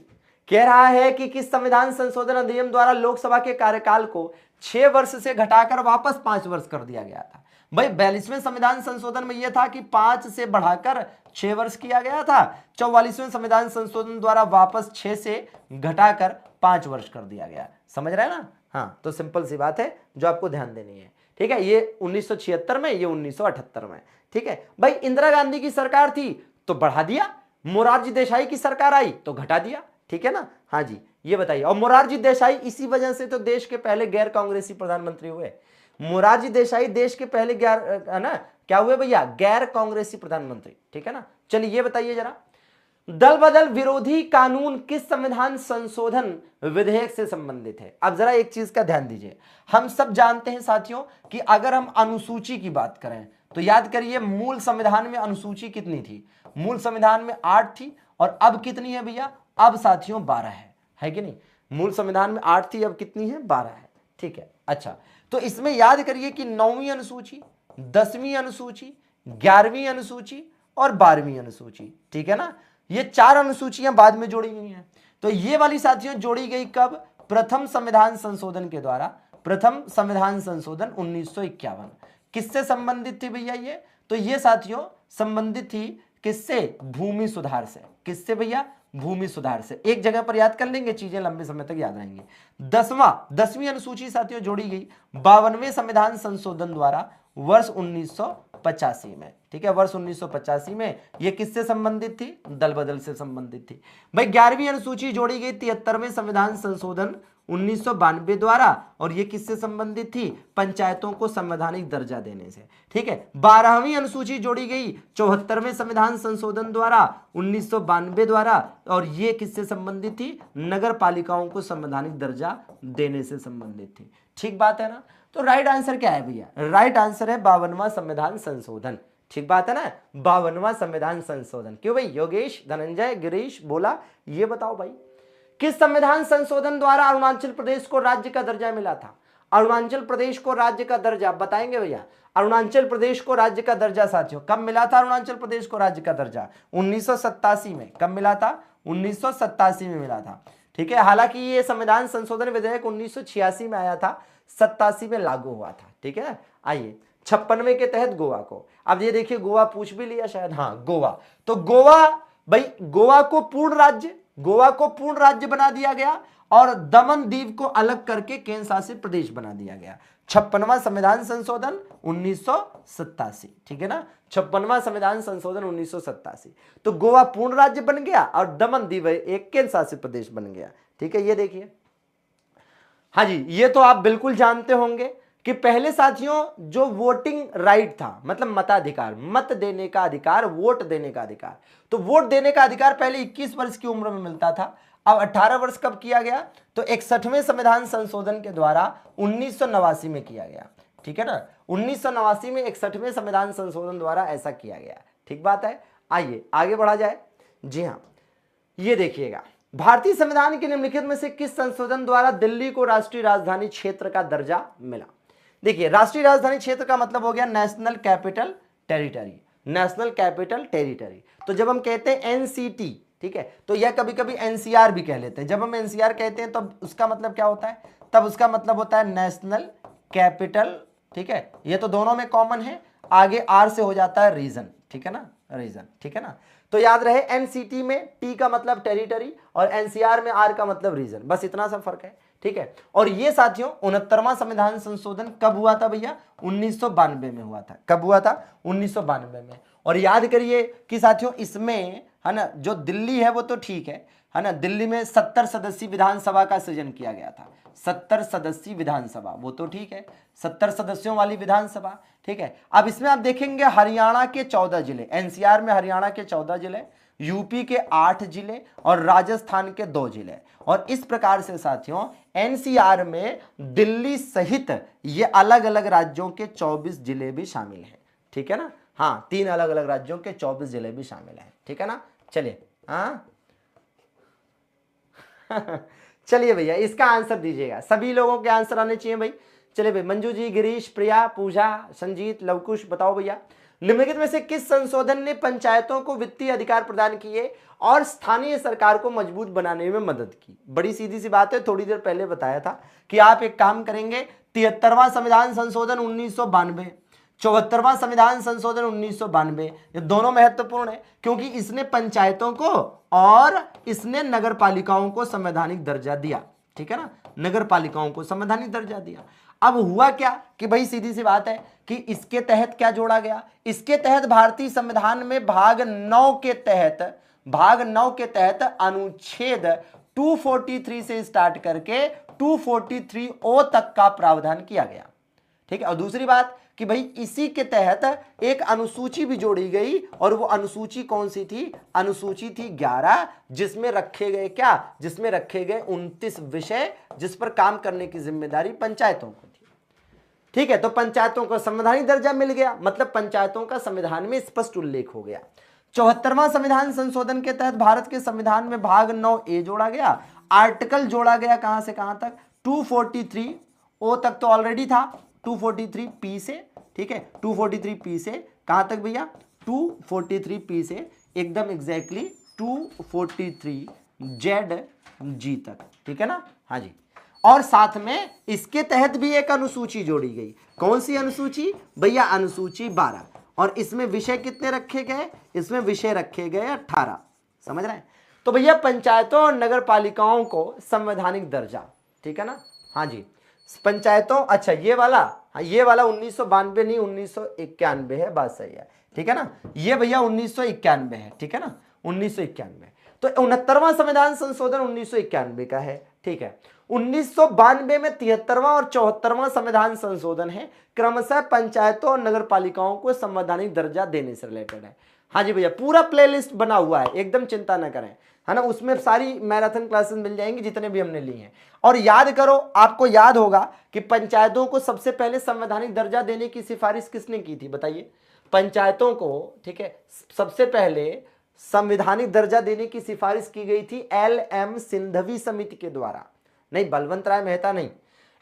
S1: कह रहा है कि किस संविधान संशोधन अधिनियम द्वारा लोकसभा के कार्यकाल को 6 वर्ष से घटाकर वापस 5 वर्ष कर दिया गया था? भाई 42वें संविधान संशोधन में यह था कि 5 से बढ़ाकर 6 वर्ष किया गया था। 44वें संविधान संशोधन द्वारा वापस 6 से घटाकर 5 वर्ष कर दिया गया। समझ रहे हैं ना? हाँ, तो सिंपल सी बात है जो आपको ध्यान देनी है। ठीक है, ये 1976 में, ये 1978 में। ठीक है भाई, इंदिरा गांधी की सरकार थी तो बढ़ा दिया, मोरारजी देसाई की सरकार आई तो घटा दिया। ठीक है ना? हाँ जी, ये बताइए। और मोरारजी देसाई इसी वजह से तो देश के पहले गैर कांग्रेसी प्रधानमंत्री हुए। मोरारजी देसाई देश के पहले क्या हुए भैया? गैर कांग्रेसी प्रधानमंत्री। ठीक है ना? चलिए ये बताइए जरा, दल बदल विरोधी कानून किस संविधान संशोधन विधेयक से संबंधित है? अब जरा एक चीज का ध्यान दीजिए, हम सब जानते हैं साथियों कि अगर हम अनुसूची की बात करें तो याद करिए, मूल संविधान में अनुसूची कितनी थी? मूल संविधान में 8 थी, और अब कितनी है भैया? अब साथियों 12 है कि नहीं? मूल संविधान में 8 थी, अब कितनी है? 12 है। ठीक है, अच्छा, तो इसमें याद करिए कि 9वीं अनुसूची, 10वीं अनुसूची, 11वीं अनुसूची और 12वीं अनुसूची, ठीक है ना, ये 4 अनुसूचियां बाद में जोड़ी गई हैं। तो ये वाली साथियों जोड़ी गई कब? प्रथम संविधान संशोधन के द्वारा। प्रथम संविधान संशोधन 1951 किससे संबंधित थी भैया? ये तो ये साथियों संबंधित थी किससे? भूमि सुधार से। किससे भैया? भूमि सुधार से। एक जगह पर याद कर लेंगे, चीजें लंबे समय तक याद रहेंगी। 10वीं अनुसूची साथियों जोड़ी गई 52वें संविधान संशोधन द्वारा वर्ष 1985 में। ठीक है, वर्ष 1985 में ये किससे संबंधित थी? दल बदल से संबंधित थी। भाई 11वीं अनुसूची जोड़ी गई 73वें संविधान संशोधन 1992 द्वारा, और ये किससे संबंधित थी? पंचायतों को संवैधानिक दर्जा देने से। ठीक है, 12वीं अनुसूची जोड़ी गई 74वें संविधान संशोधन द्वारा 1992 द्वारा, और ये किससे संबंधित थी? नगर पालिकाओं को संवैधानिक दर्जा देने से संबंधित थी। ठीक बात है ना? तो राइट आंसर क्या है भैया? राइट आंसर है 52वां संविधान संशोधन। ठीक बात है ना? 52वां संविधान संशोधन। क्यों भाई? योगेश, धनंजय, गिरीश बोला, ये बताओ भाई, किस संविधान संशोधन द्वारा अरुणाचल प्रदेश को राज्य का दर्जा मिला था? अरुणाचल प्रदेश को राज्य का दर्जा बताएंगे भैया? अरुणाचल प्रदेश को राज्य का दर्जा साथियों कब मिला था? अरुणाचल प्रदेश को राज्य का दर्जा 1987 में। कब मिला था? 1987 में मिला था। ठीक है, हालांकि ये संविधान संशोधन विधेयक 1986 में आया था, 87 में लागू हुआ था। ठीक है, आइए 56वें के तहत गोवा को, अब ये देखिए गोवा पूछ भी लिया शायद, हाँ गोवा, तो गोवा भाई गोवा को पूर्ण राज्य बना दिया गया, और दमन दीव को अलग करके केंद्र शासित प्रदेश बना दिया गया। 56वां संविधान संशोधन 1987। ठीक है ना, 56वां संविधान संशोधन 1987। तो गोवा पूर्ण राज्य बन गया और दमन दीव एक केंद्र शासित प्रदेश बन गया। ठीक है, ये देखिए, हाँ जी, ये तो आप बिल्कुल जानते होंगे कि पहले साथियों जो वोटिंग राइट था, मतलब मताधिकार, मत देने का अधिकार, वोट देने का अधिकार, तो वोट देने का अधिकार पहले 21 वर्ष की उम्र में मिलता था। अब 18 वर्ष कब किया गया? तो 61वें संविधान संशोधन के द्वारा 1989 में किया गया। ठीक है ना, 1989 में 61वें संविधान संशोधन द्वारा ऐसा किया गया। ठीक बात है, आइए आगे बढ़ा जाए। जी हाँ, ये देखिएगा, भारतीय संविधान के निम्नलिखित में से किस संशोधन द्वारा दिल्ली को राष्ट्रीय राजधानी क्षेत्र का दर्जा मिला? देखिए, राष्ट्रीय राजधानी क्षेत्र का मतलब हो गया national capital territory. National capital territory, तो जब हम कहते हैं एनसीटी, ठीक है, तो यह कभी कभी एनसीआर भी कह लेते हैं। जब हम एनसीआर कहते हैं तब उसका मतलब क्या होता है? तब उसका मतलब होता है नेशनल कैपिटल। ठीक है, ये तो दोनों में कॉमन है, आगे आर से हो जाता है रीजन। ठीक है ना, रीजन। ठीक है ना, तो याद रहे एनसीटी में टी का मतलब टेरिटरी और एनसीआर में आर का मतलब रीजन, बस इतना सा फर्क है। ठीक है, और ये साथियों 69वां संविधान संशोधन कब हुआ था भैया? 1992 में हुआ था। कब हुआ था? 1992 में। और याद करिए कि साथियों इसमें है ना, जो दिल्ली है वो तो ठीक है, है ना, दिल्ली में 70 सदस्यीय विधानसभा का सृजन किया गया था। 70 सदस्यीय विधानसभा, वो तो ठीक है, 70 सदस्यों वाली विधानसभा, ठीक है। अब इसमें आप देखेंगे हरियाणा के 14 जिले, एनसीआर में हरियाणा के 14 जिले, यूपी के 8 जिले और राजस्थान के 2 जिले। और इस प्रकार से साथियों एनसीआर में दिल्ली सहित ये अलग अलग राज्यों के 24 जिले भी शामिल हैं, ठीक है ना। हाँ, 3 अलग अलग राज्यों के 24 जिले भी शामिल हैं, ठीक है ना। चलिए, हाँ चलिए भैया इसका आंसर दीजिएगा, सभी लोगों के आंसर आने चाहिए भाई। चलिए भाई, मंजू जी, गिरीश, प्रिया, पूजा, संजीत, लवकुश, बताओ भैया निम्नलिखित में से किस संशोधन ने पंचायतों को वित्तीय अधिकार प्रदान किए और स्थानीय सरकार को मजबूत बनाने में मदद की। बड़ी सीधी सी बात है, थोड़ी देर पहले बताया था कि आप एक काम करेंगे, 73वां संविधान संशोधन 1992, 74वां संविधान संशोधन 1992, ये दोनों महत्वपूर्ण है क्योंकि इसने पंचायतों को और इसने नगर पालिकाओं को संवैधानिक दर्जा दिया, ठीक है ना, नगर पालिकाओं को संवैधानिक दर्जा दिया। अब हुआ क्या कि भाई सीधी सी बात है कि इसके तहत क्या जोड़ा गया, इसके तहत भारतीय संविधान में भाग 9 के तहत अनुच्छेद 243 से स्टार्ट करके 243O तक का प्रावधान किया गया, ठीक है। और दूसरी बात कि भाई इसी के तहत एक अनुसूची भी जोड़ी गई और वो अनुसूची कौन सी थी, अनुसूची थी 11, जिसमें रखे गए क्या, जिसमें रखे गए 29 विषय जिस पर काम करने की जिम्मेदारी पंचायतों को थी, ठीक है। तो पंचायतों को संवैधानिक दर्जा मिल गया, मतलब पंचायतों का संविधान में स्पष्ट उल्लेख हो गया। 74वां संविधान संशोधन के तहत भारत के संविधान में भाग 9A जोड़ा गया, आर्टिकल जोड़ा गया कहां से कहां तक, 243O तक तो ऑलरेडी था, 243P से, ठीक है, 243P से कहां तक भैया, 243P से एकदम एग्जैक्टली 243ZG तक, ठीक है ना। हाँ जी, और साथ में इसके तहत भी एक अनुसूची जोड़ी गई, कौन सी अनुसूची भैया, अनुसूची 12, और इसमें विषय कितने रखे गए, इसमें विषय रखे गए 18, समझ रहे हैं। तो भैया पंचायतों और नगर पालिकाओं को संवैधानिक दर्जा, ठीक है ना। हाँ जी, पंचायतों, अच्छा ये वाला, हाँ ये वाला 1992 नहीं 1991 है, बात सही है, ठीक है ना। ये भैया 1991 है, ठीक है ना, 1991। तो 69वां संविधान संशोधन 1991 का है, ठीक है। 1992 में 73वां और 74वां संविधान संशोधन है, क्रमशः पंचायतों और नगर पालिकाओं को संवैधानिक दर्जा देने से रिलेटेड है। हाँ जी भैया, पूरा प्लेलिस्ट बना हुआ है, एकदम चिंता न करें, है ना, उसमें सारी मैराथन क्लासेस मिल जाएंगी जितने भी हमने ली हैं। और याद करो, आपको याद होगा कि पंचायतों को सबसे पहले संवैधानिक दर्जा देने की सिफारिश किसने की थी, बताइए। पंचायतों को, ठीक है, सबसे पहले संवैधानिक दर्जा देने की सिफारिश की गई थी LM सिंघवी समिति के द्वारा, नहीं बलवंत राय मेहता नहीं,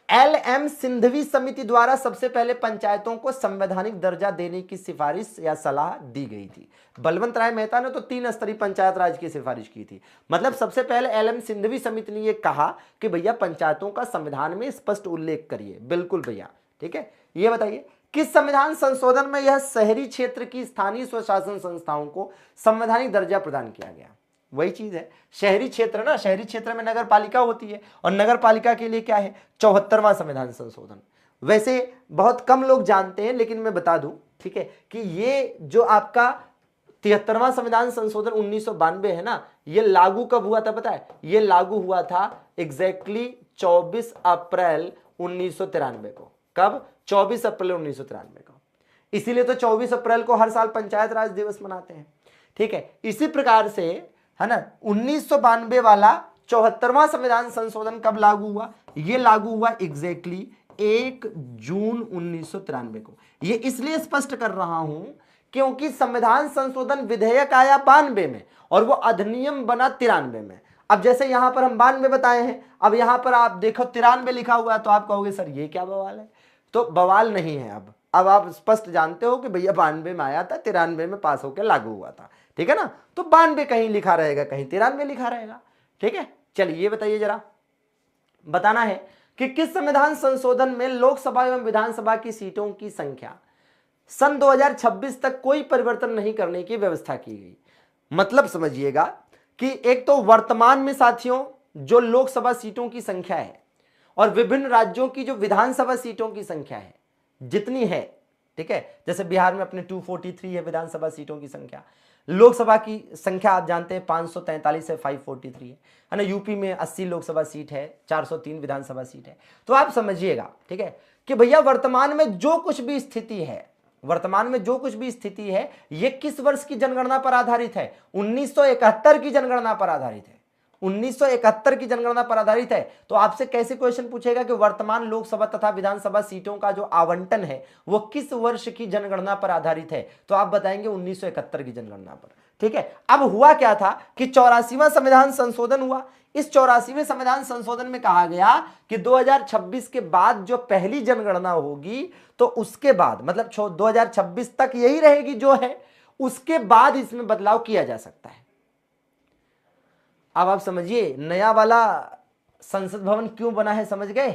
S1: LM सिंघवी समिति द्वारा सबसे पहले पंचायतों को संवैधानिक दर्जा देने की सिफारिश या सलाह दी गई थी। बलवंत राय मेहता ने तो 3 स्तरीय पंचायत राज की सिफारिश की थी, मतलब सबसे पहले LM सिंघवी समिति ने यह कहा कि भैया पंचायतों का संविधान में स्पष्ट उल्लेख करिए, बिल्कुल भैया, ठीक है। ये बताइए किस संविधान संशोधन में यह शहरी क्षेत्र की स्थानीय स्वशासन संस्थाओं को संवैधानिक दर्जा प्रदान किया गया, वही चीज है, शहरी क्षेत्र ना, शहरी क्षेत्र में नगर पालिका होती है और नगर पालिका के लिए क्या है, 74वां संविधान संशोधन। वैसे बहुत कम लोग जानते हैं लेकिन मैं बता दूं, ठीक है, कि ये जो आपका 73वां संविधान संशोधन 1992 है ना, ये लागू कब हुआ था पता है, ये लागू हुआ था एग्जैक्टली 24 अप्रैल 1993 को। कब, 24 अप्रैल 1993 को। इसीलिए तो 24 अप्रैल को हर साल पंचायत राज दिवस मनाते हैं, ठीक है। इसी प्रकार से, है ना, 1992 वाला 74वां संविधान संशोधन कब लागू हुआ, ये लागू हुआ एग्जैक्टली 1 जून 1993 को। ये इसलिए स्पष्ट कर रहा हूं क्योंकि संविधान संशोधन विधेयक आया 92 में और वो अधिनियम बना 93 में। अब जैसे यहां पर हम 92 बताए हैं, अब यहां पर आप देखो 93 लिखा हुआ है, तो आप कहोगे सर ये क्या बवाल है, तो बवाल नहीं है। अब आप स्पष्ट जानते हो कि भैया 92 में आया था, 93 में पास होकर लागू हुआ था, ठीक है ना। तो 92 कहीं लिखा रहेगा, कहीं 93 लिखा रहेगा, ठीक है। चलिए ये बताइए जरा, बताना है कि किस संविधान संशोधन में लोकसभा एवं विधानसभा की सीटों की संख्या सन 2026 तक कोई परिवर्तन नहीं करने की व्यवस्था की गई। मतलब समझिएगा कि एक तो वर्तमान में साथियों जो लोकसभा सीटों की संख्या है और विभिन्न राज्यों की जो विधानसभा सीटों की संख्या है जितनी है, ठीक है, जैसे बिहार में अपने 243 है विधानसभा सीटों की संख्या, लोकसभा की संख्या आप जानते हैं 543 है, 543 है ना। यूपी में 80 लोकसभा सीट है, 403 विधानसभा सीट है। तो आप समझिएगा, ठीक है, कि भैया वर्तमान में जो कुछ भी स्थिति है, वर्तमान में जो कुछ भी स्थिति है, ये किस वर्ष की जनगणना पर आधारित है? 1971 की जनगणना पर आधारित है। 1971 की जनगणना पर आधारित है। तो आपसे कैसे क्वेश्चन पूछेगा कि वर्तमान लोकसभा तथा विधानसभा सीटों का जो आवंटन है वो किस वर्ष की जनगणना पर आधारित है? तो आप बताएंगे 1971 की जनगणना पर। ठीक है, अब हुआ क्या था कि 84वां संविधान संशोधन हुआ। इस 84वें संविधान संशोधन में कहा गया कि 2026 के बाद जो पहली जनगणना होगी तो उसके बाद मतलब 2026 तक यही रहेगी जो है, उसके बाद इसमें बदलाव किया जा सकता है। अब आप समझिए नया वाला संसद भवन क्यों बना है, समझ गए?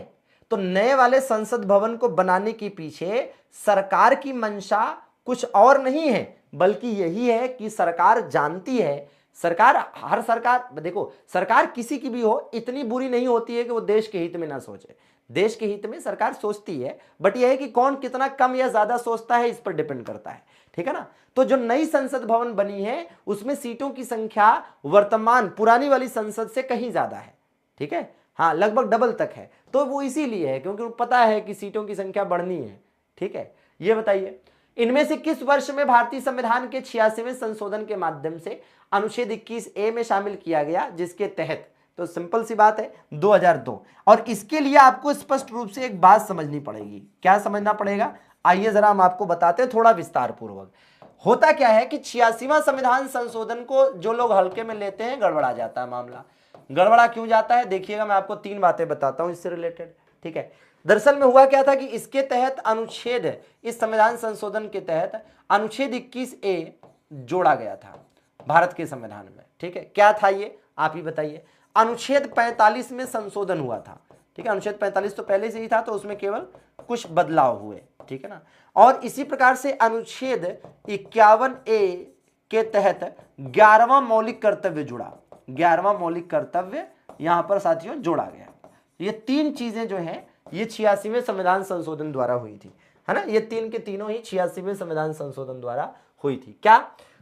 S1: तो नए वाले संसद भवन को बनाने के पीछे सरकार की मंशा कुछ और नहीं है, बल्कि यही है कि सरकार जानती है, हर सरकार, देखो सरकार किसी की भी हो इतनी बुरी नहीं होती है कि वो देश के हित में ना सोचे। देश के हित में सरकार सोचती है, बट यह है कि कौन कितना कम या ज्यादा सोचता है इस पर डिपेंड करता है। ठीक है ना। तो जो नई संसद भवन बनी है उसमें सीटों की संख्या वर्तमान पुरानी वाली संसद से कहीं ज्यादा है। ठीक है, हाँ लगभग डबल तक है। तो वो इसीलिए है क्योंकि पता है कि सीटों की संख्या बढ़नी है। ठीक है, ये बताइए इनमें से किस वर्ष में भारतीय संविधान के 86वें संशोधन के माध्यम से अनुच्छेद 21A में शामिल किया गया, जिसके तहत, तो सिंपल सी बात है 2002। और इसके लिए आपको स्पष्ट रूप से एक बात समझनी पड़ेगी। क्या समझना पड़ेगा? आइए जरा हम आपको बताते हैं थोड़ा विस्तार पूर्वक। होता क्या है कि 86वां संविधान संशोधन को जो लोग हल्के में लेते हैं गड़बड़ा जाता है मामला। गड़बड़ा क्यों जाता है देखिएगा, मैं आपको 3 बातें बताता हूं इससे रिलेटेड। ठीक है, दरअसल में हुआ क्या था कि इसके तहत अनुच्छेद, इस संविधान संशोधन के तहत अनुच्छेद 21A जोड़ा गया था भारत के संविधान में। ठीक है, क्या था ये आप ही बताइए। अनुच्छेद 45 में संशोधन हुआ था। ठीक है, अनुच्छेद 45 तो पहले से ही था, तो उसमें केवल कुछ बदलाव हुए। ठीक है ना। और इसी प्रकार से अनुच्छेद 51A के तहत 11वां मौलिक कर्तव्य जुड़ा। 11वां मौलिक कर्तव्य यहां पर साथियों जोड़ा गया। ये 3 चीजें जो हैं ये 86वें संविधान संशोधन द्वारा हुई थी, है ना। ये 3 के तीनों ही 86वें संविधान संशोधन द्वारा हुई थी। क्या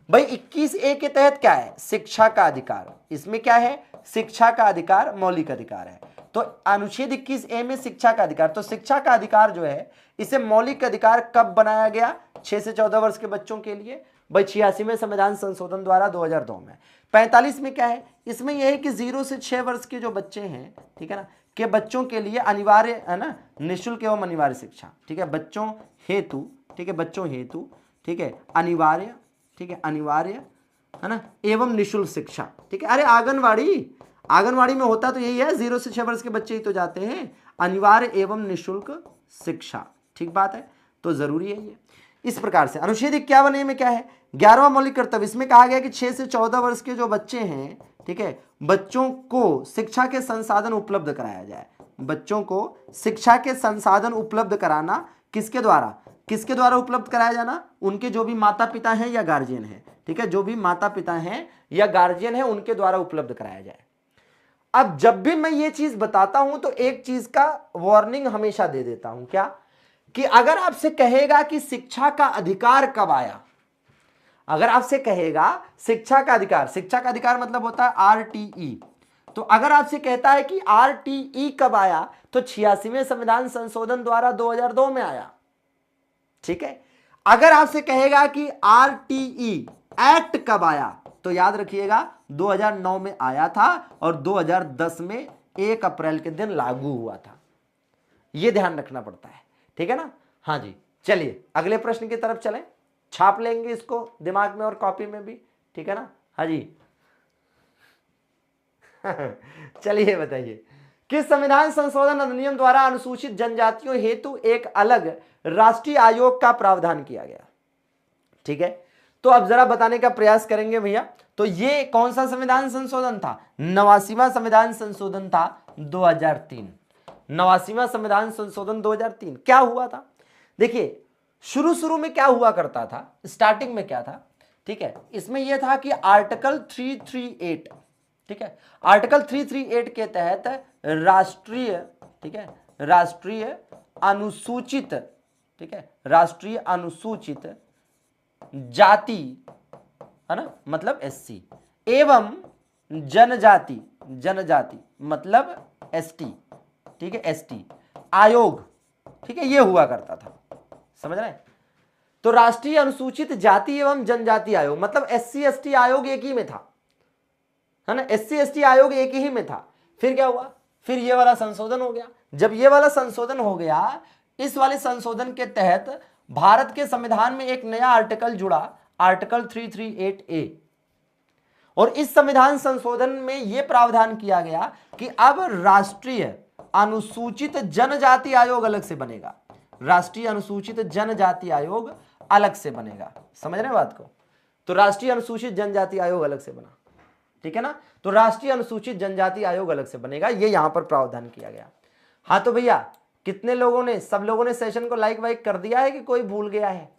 S1: भाई 21A के तहत क्या है? शिक्षा का अधिकार। इसमें क्या है? शिक्षा का अधिकार मौलिक अधिकार है। तो अनुच्छेद 21A में शिक्षा का अधिकार, तो शिक्षा का अधिकार जो है इसे मौलिक अधिकार कब बनाया गया? 6 से 14 वर्ष के बच्चों के लिए भाई 86वें संविधान संशोधन द्वारा 2002 में। 45 में क्या है? इसमें यह है कि 0 से 6 वर्ष के जो बच्चे हैं, ठीक है ना, के बच्चों के लिए अनिवार्य है ना, निःशुल्क एवं अनिवार्य शिक्षा। ठीक है, बच्चों हेतु, ठीक है, बच्चों हेतु, ठीक है, अनिवार्य, ठीक है, अनिवार्य है ना, एवं निःशुल्क शिक्षा। ठीक है, अरे आंगनवाड़ी में होता तो यही है, 0 से 6 वर्ष के बच्चे ही तो जाते हैं, अनिवार्य एवं निःशुल्क शिक्षा। ठीक बात है, तो जरूरी है ये। इस प्रकार से अनुच्छेद 51A में क्या है? 11वां मौलिक कर्तव्य। इसमें कहा गया कि 6 से 14 वर्ष के जो बच्चे हैं, ठीक है, बच्चों को शिक्षा के संसाधन उपलब्ध कराया जाए। बच्चों को शिक्षा के संसाधन उपलब्ध कराना किसके द्वारा? किसके द्वारा उपलब्ध कराया जाना? उनके जो भी माता पिता हैं या गार्जियन हैं। ठीक है, जो भी माता पिता हैं या गार्जियन हैं उनके द्वारा उपलब्ध कराया जाए। अब जब भी मैं ये चीज बताता हूं तो एक चीज का वार्निंग हमेशा दे देता हूं, क्या कि अगर आपसे कहेगा कि शिक्षा का अधिकार कब आया, अगर आपसे कहेगा शिक्षा का अधिकार मतलब होता है RTE। तो अगर आपसे कहता है कि RTE कब आया, तो 86वें संविधान संशोधन द्वारा 2002 में आया। ठीक है, अगर आपसे कहेगा कि RTE एक्ट कब आया, तो याद रखिएगा 2009 में आया था और 2010 में 1 अप्रैल के दिन लागू हुआ था। यह ध्यान रखना पड़ता है। ठीक है ना। हाँ जी, चलिए अगले प्रश्न की तरफ चलें, छाप लेंगे इसको दिमाग में और कॉपी में भी। ठीक है ना। हाँ जी चलिए बताइए, किस संविधान संशोधन अधिनियम द्वारा अनुसूचित जनजातियों हेतु एक अलग राष्ट्रीय आयोग का प्रावधान किया गया? ठीक है, तो अब जरा बताने का प्रयास करेंगे भैया। तो ये कौन सा संविधान संशोधन था? 89वां संविधान संशोधन था 2003। 89वां संविधान संशोधन 2003। क्या हुआ था देखिए, शुरू में क्या हुआ करता था, स्टार्टिंग में क्या था? ठीक है, इसमें यह था कि आर्टिकल 338, ठीक है, आर्टिकल 338 के तहत राष्ट्रीय, ठीक है, राष्ट्रीय अनुसूचित, ठीक है, राष्ट्रीय अनुसूचित जाति है ना, मतलब एससी, एवं जनजाति, जनजाति मतलब एसटी, ठीक है, एसटी आयोग, ठीक है, ये हुआ करता था, समझ रहे हैं। तो राष्ट्रीय अनुसूचित जाति एवं जनजाति आयोग मतलब एससी एसटी आयोग एक ही में था, है ना, एससी एसटी आयोग एक ही में था। फिर क्या हुआ, फिर ये वाला संशोधन हो गया। जब ये वाला संशोधन हो गया, इस वाले संशोधन के तहत भारत के संविधान में एक नया आर्टिकल जुड़ा, आर्टिकल 338A, और इस संविधान संशोधन में यह प्रावधान किया गया कि अब राष्ट्रीय अनुसूचित जनजाति आयोग अलग से बनेगा, राष्ट्रीय अनुसूचित जनजाति आयोग अलग से बनेगा, समझ रहे हैं बात को। तो राष्ट्रीय अनुसूचित जनजाति आयोग अलग से बना, ठीक है ना, तो राष्ट्रीय अनुसूचित जनजाति आयोग अलग से बनेगा, ये यहां पर प्रावधान किया गया। हाँ तो भैया कितने लोगों ने, सब लोगों ने सेशन को लाइक वाइक कर दिया है कि कोई भूल गया है?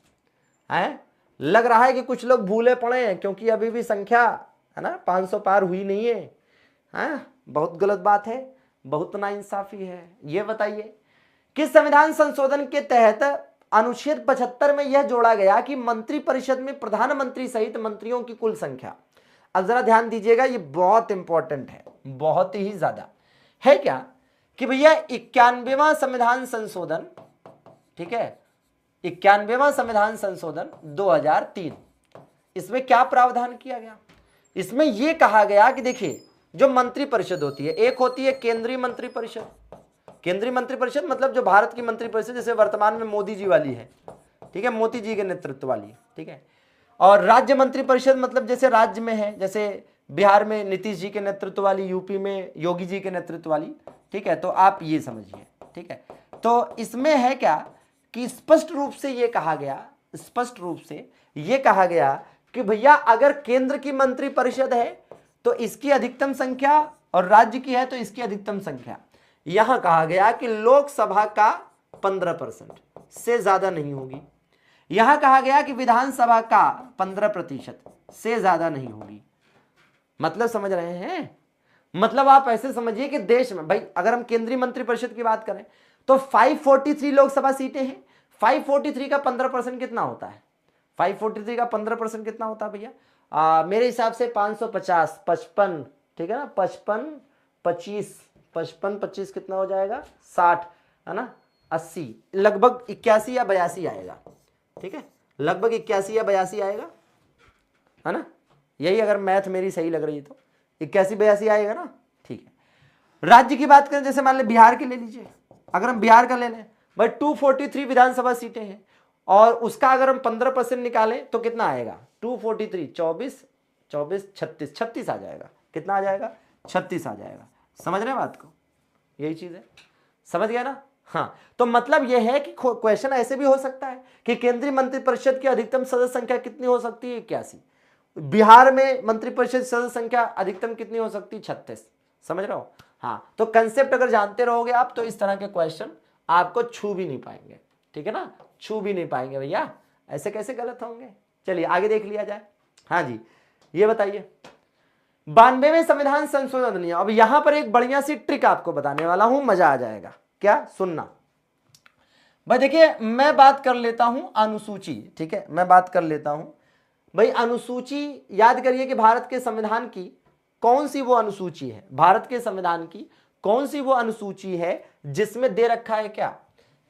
S1: लग रहा है कि कुछ लोग भूले पड़े हैं, क्योंकि अभी भी संख्या है ना 500 पार हुई नहीं है, बहुत गलत बात है, बहुत नाइंसाफी है। ये बताइए कि संविधान संशोधन के तहत अनुच्छेद 75 में यह जोड़ा गया कि मंत्रिपरिषद में प्रधानमंत्री सहित मंत्रियों की कुल संख्या, अब जरा ध्यान दीजिएगा, ये बहुत इंपॉर्टेंट है, बहुत ही ज्यादा है, क्या कि भैया 91वां संविधान संशोधन, ठीक है, 91वां संविधान संशोधन 2003, इसमें क्या प्रावधान किया गया? इसमें यह कहा गया कि देखिए जो मंत्रिपरिषद होती है, एक होती है केंद्रीय मंत्रिपरिषद, केंद्रीय मंत्रिपरिषद मतलब जो भारत की मंत्रिपरिषद जैसे वर्तमान में मोदी जी वाली है, ठीक है, मोदी जी के नेतृत्व वाली, ठीक है, और राज्य मंत्रिपरिषद मतलब जैसे राज्य में है, जैसे बिहार में नीतीश जी के नेतृत्व वाली, यूपी में योगी जी के नेतृत्व वाली, ठीक है, तो आप ये समझिए, ठीक है। तो इसमें है क्या कि स्पष्ट रूप से ये कहा गया, स्पष्ट रूप से ये कहा गया कि भैया अगर केंद्र की मंत्रिपरिषद है तो इसकी अधिकतम संख्या और राज्य की है तो इसकी अधिकतम संख्या, यहां कहा गया कि लोकसभा का 15% से ज्यादा नहीं होगी, यहां कहा गया कि विधानसभा का 15% से ज्यादा नहीं होगी। मतलब समझ रहे हैं? मतलब आप ऐसे समझिए कि देश में भाई अगर हम केंद्रीय मंत्रिपरिषद की बात करें तो 543 लोकसभा सीटें हैं, 543 का 15% कितना होता है? 543 का 15% कितना होता है भैया? मेरे हिसाब से 550, 55, ठीक है ना, 55 कितना हो जाएगा? 60, है ना, 80, लगभग 81 या 82 आएगा, ठीक है, लगभग 81 या 82 आएगा, है ना, यही अगर मैथ मेरी सही लग रही है तो 81-82 आएगा ना, ठीक है। राज्य की बात करें, जैसे मान ले बिहार के ले लीजिए, अगर हम बिहार का ले लें भाई 243 विधानसभा सीटें हैं और उसका अगर हम 15% निकालें तो कितना आएगा? 243, 24, 36 आ जाएगा, कितना आ जाएगा? 36 आ जाएगा। समझ रहे हैं बात को? यही चीज है, समझ गया ना? हाँ, तो मतलब यह है कि क्वेश्चन ऐसे भी हो सकता है कि केंद्रीय मंत्रिपरिषद की अधिकतम सदस्य संख्या कितनी हो सकती है? 81। बिहार में मंत्रिपरिषद सदस्य संख्या अधिकतम कितनी हो सकती है? 36। समझ रहे हो? हाँ, तो कंसेप्ट अगर जानते रहोगे आप तो इस तरह के क्वेश्चन आपको छू भी नहीं पाएंगे, ठीक है ना, छू भी नहीं पाएंगे भैया, ऐसे कैसे गलत होंगे। चलिए आगे देख लिया जाए। हाँ जी, ये बताइए 92वें संविधान संशोधन अधिनियम। अब यहां पर एक बढ़िया सी ट्रिक आपको बताने वाला हूं, मजा आ जाएगा, क्या सुनना भाई। देखिए मैं बात कर लेता हूं अनुसूची, ठीक है, मैं बात कर लेता हूं भाई अनुसूची। याद करिए कि भारत के संविधान की कौन सी वो अनुसूची है, भारत के संविधान की कौन सी वो अनुसूची है जिसमें दे रखा है क्या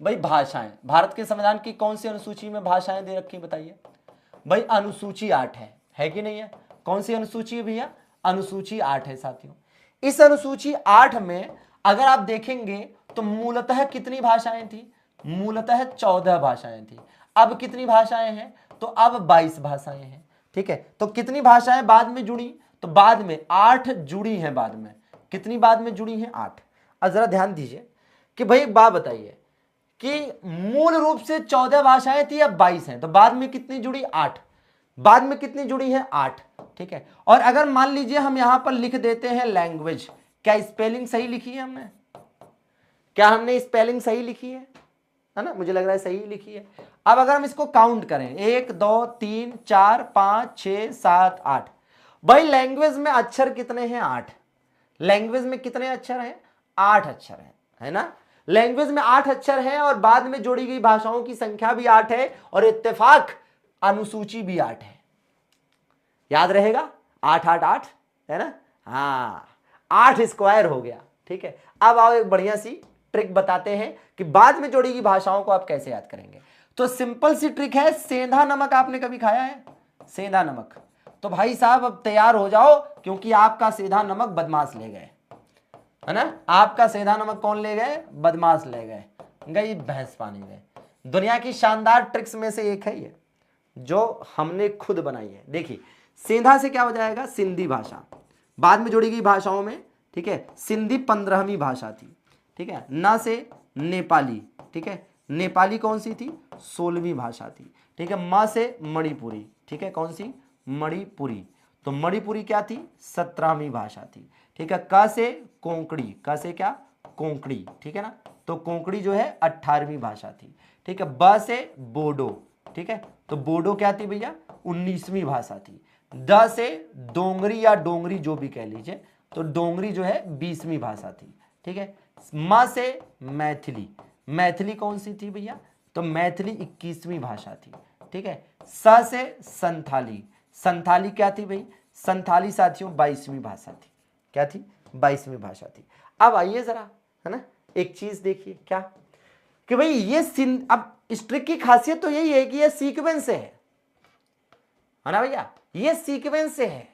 S1: भाई? भाषाएं। भारत के संविधान की कौन सी अनुसूची में भाषाएं दे रखी बताइए भाई? अनुसूची 8 है कि नहीं है? कौन सी अनुसूची है भैया? अनुसूची 8 है साथियों। इस अनुसूची 8 में अगर आप देखेंगे तो मूलतः कितनी भाषाएं थी? मूलतः 14 भाषाएं थी। अब कितनी भाषाएं हैं? तो अब 22 भाषाएं हैं, ठीक है। तो कितनी भाषाएं बाद में जुड़ी? तो बाद में 8 जुड़ी हैं, बाद में कितनी बाद में जुड़ी हैं? 8। अब जरा ध्यान दीजिए कि भाई एक बात बताइए कि मूल रूप से 14 भाषाएं थी, अब 22 हैं, तो बाद में कितनी जुड़ी? 8। बाद में कितनी जुड़ी है? 8, ठीक है। और अगर मान लीजिए हम यहां पर लिख देते हैं लैंग्वेज, क्या स्पेलिंग सही लिखी है हमने? क्या हमने स्पेलिंग सही लिखी है ना? मुझे लग रहा है सही लिखी है। अब अगर हम इसको काउंट करें 1 2 3 4 5 6 7 8, भाई लैंग्वेज में अक्षर कितने हैं? 8। लैंग्वेज में कितने अक्षर हैं? 8 अक्षर हैं, है ना। लैंग्वेज में 8 अक्षर हैं और बाद में जोड़ी गई भाषाओं की संख्या भी 8 है और इत्तेफाक अनुसूची भी 8 है। याद रहेगा, 8 8 8 है ना, हाँ 8 स्क्वायर हो गया। ठीक है, अब आओ एक बढ़िया सी ट्रिक बताते हैं कि बाद में जोड़ी गई भाषाओं को आप कैसे याद करेंगे। तो सिंपल सी ट्रिक है, सेंधा नमक आपने कभी खाया है? सेंधा नमक, तो भाई साहब अब तैयार हो जाओ, क्योंकि आपका सेंधा नमक बदमाश ले गए, है ना, आपका सेंधा नमक कौन ले गए? बदमाश ले गए, गई भैंस पानी में। दुनिया की शानदार ट्रिक्स में से एक है ये, जो हमने खुद बनाई है। देखिए सेंधा से क्या हो जाएगा? सिंधी भाषा, बाद में जोड़ी गई भाषाओं में, ठीक है, सिंधी 15वीं भाषा थी, ठीक है, ना से नेपाली, ठीक है, नेपाली कौन सी थी? 16वीं भाषा थी, ठीक है, म से मणिपुरी, ठीक है, कौन सी? मणिपुरी, तो मणिपुरी क्या थी? 17वीं भाषा थी, ठीक है, क से कोंकणी, क से क्या? कोंकणी, ठीक है ना, तो कोंकणी जो है 18वीं भाषा थी, ठीक है, ब से बोडो, ठीक है, तो बोडो क्या थी भैया? 19वीं भाषा थी। द से डोंगरी या डोंगरी जो भी कह लीजिए, तो डोंगरी जो है 20वीं भाषा थी, ठीक है। म से मैथिली, मैथिली कौन सी थी भैया? तो मैथिली 21वीं भाषा थी, ठीक है। स से संथाली, संथाली क्या थी भाई? संथाली साथियों 22वीं भाषा थी, क्या थी? 22वीं भाषा थी। अब आइए जरा, है ना, एक चीज देखिए क्या कि भाई ये अब इस ट्रिक की खासियत तो यही है कि ये सीक्वेंस से है ना भैया, ये सीक्वेंस से है,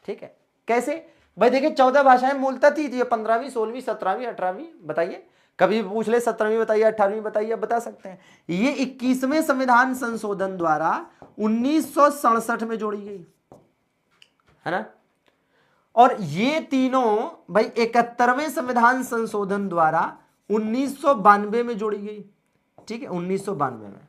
S1: ठीक है। कैसे भाई? देखिए 14 भाषाएं मूलतः थी, 15वीं 16वीं 17वीं 18वीं, बताइए, कभी पूछ ले 17वीं बताइए 18वीं बताइए, बता सकते हैं। ये 21वें संविधान संशोधन द्वारा 1967 में जोड़ी गई, है ना, और ये तीनों भाई 71वें संविधान संशोधन द्वारा 1992 में जोड़ी गई, ठीक है, 1992 में,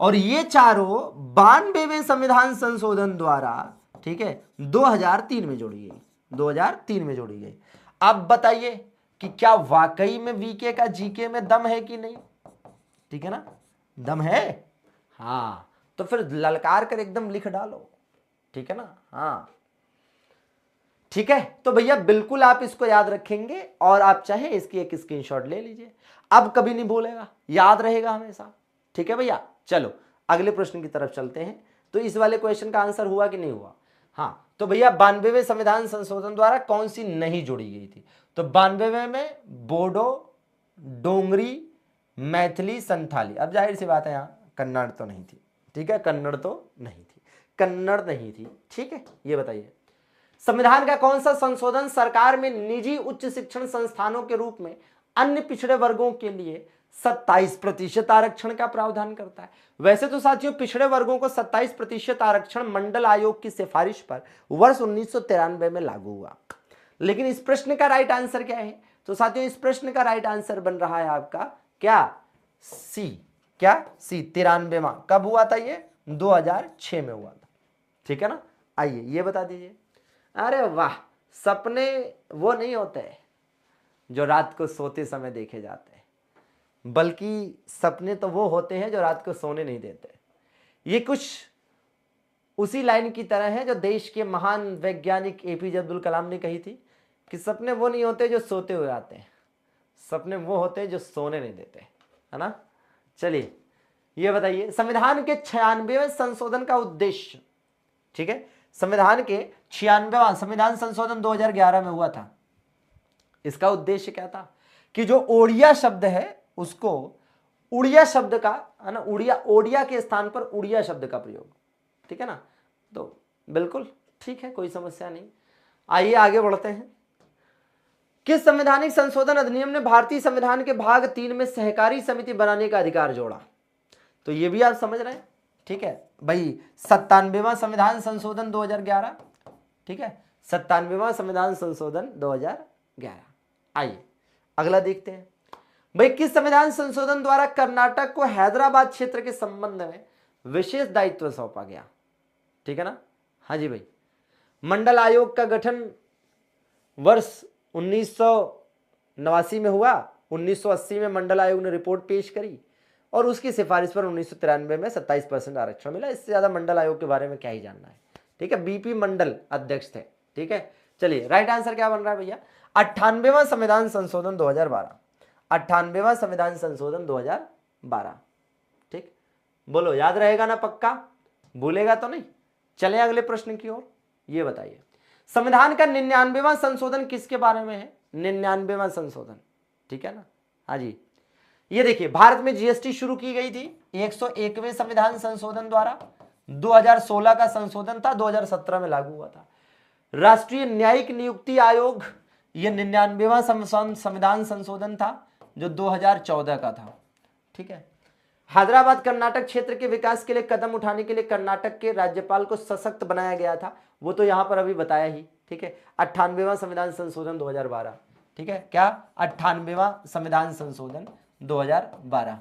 S1: और ये चारों 92वें संविधान संशोधन द्वारा, ठीक है, 2003 में जोड़ी गई, 2003 में जोड़ी गई। अब बताइए कि क्या वाकई में वीके का जीके में दम है कि नहीं? ठीक है ना, दम है, हाँ, तो फिर ललकार कर एकदम लिख डालो, ठीक है ना, हाँ, ठीक है। तो भैया बिल्कुल आप इसको याद रखेंगे, और आप चाहे इसकी एक स्क्रीनशॉट ले लीजिए, अब कभी नहीं भूलेगा, याद रहेगा हमेशा, ठीक है भैया। चलो अगले प्रश्न की तरफ चलते हैं। तो इस वाले क्वेश्चन का आंसर हुआ कि नहीं हुआ? हाँ, तो भैया 92वें संविधान संशोधन द्वारा कौन सी नहीं जोड़ी गई थी? तो 92वें में बोडो, डोंगरी, मैथिली, संथाली। अब जाहिर सी बात है यहाँ कन्नड़ तो नहीं थी, ठीक है, कन्नड़ तो नहीं थी, कन्नड़ नहीं थी, ठीक है। ये बताइए संविधान का कौन सा संशोधन सरकार में निजी उच्च शिक्षण संस्थानों के रूप में अन्य पिछड़े वर्गों के लिए 27% आरक्षण का प्रावधान करता है? वैसे तो साथियों पिछड़े वर्गों को 27% आरक्षण मंडल आयोग की सिफारिश पर वर्ष 1993 में लागू हुआ, लेकिन इस प्रश्न का राइट आंसर क्या है? तो साथियों इस प्रश्न का राइट आंसर बन रहा है आपका क्या? सी, क्या? सी, 93वां। कब हुआ था ये? 2006 में हुआ था, ठीक है ना। आइए ये बता दीजिए। अरे वाह, सपने वो नहीं होते जो रात को सोते समय देखे जाते हैं, बल्कि सपने तो वो होते हैं जो रात को सोने नहीं देते। ये कुछ उसी लाइन की तरह है जो देश के महान वैज्ञानिक एपीजे अब्दुल कलाम ने कही थी कि सपने वो नहीं होते जो सोते हुए आते हैं, सपने वो होते हैं जो सोने नहीं देते, है ना। चलिए ये बताइए संविधान के 96वें संशोधन का उद्देश्य, ठीक है, संविधान के 96वां संविधान संशोधन 2011 में हुआ था। इसका उद्देश्य क्या था कि जो ओडिया शब्द है उसको उड़िया शब्द का, है ना, उड़िया, ओडिया के स्थान पर उड़िया शब्द का प्रयोग, ठीक है ना। तो बिल्कुल ठीक है, कोई समस्या नहीं। आइए आगे बढ़ते हैं। किस संवैधानिक संशोधन अधिनियम ने भारतीय संविधान के भाग 3 में सहकारी समिति बनाने का अधिकार जोड़ा? तो ये भी आप समझ रहे हैं, ठीक है भाई, 97वां संविधान संशोधन 2011, ठीक है, 97वां संविधान संशोधन 2011। आइए अगला देखते हैं भाई, किस संविधान संशोधन द्वारा कर्नाटक को हैदराबाद क्षेत्र के संबंध में विशेष दायित्व सौंपा गया? ठीक है ना, हाँ जी भाई। मंडल आयोग का गठन वर्ष 1989 में हुआ, 1980 में मंडल आयोग ने रिपोर्ट पेश करी और उसकी सिफारिश पर 1993 में 27% आरक्षण मिला। इससे ज्यादा मंडल आयोग के बारे में क्या ही जानना है, ठीक है। बीपी मंडल अध्यक्ष थे, ठीक है। चलिए राइट आंसर क्या बन रहा है भैया? 98वां संविधान संशोधन 2012, 98वां संविधान संशोधन 2012, ठीक। बोलो याद रहेगा ना? पक्का भूलेगा तो नहीं? चले अगले प्रश्न की ओर। ये बताइए संविधान का 99वां संशोधन किसके बारे में है? 99वां संशोधन, ठीक है ना। हाँ जी, ये देखिए भारत में जीएसटी शुरू की गई थी 101वें संविधान संशोधन द्वारा। 2016 का संशोधन था, 2017 में लागू हुआ था। राष्ट्रीय न्यायिक नियुक्ति आयोग, ये 99वां संविधान संशोधन था जो 2014 का था, ठीक है। हैदराबाद कर्नाटक क्षेत्र के विकास के लिए कदम उठाने के लिए कर्नाटक के राज्यपाल को सशक्त बनाया गया था, वो तो यहां पर अभी बताया ही, ठीक है। 98वां संविधान संशोधन 2012, ठीक है। क्या? 98वां संविधान संशोधन 2012,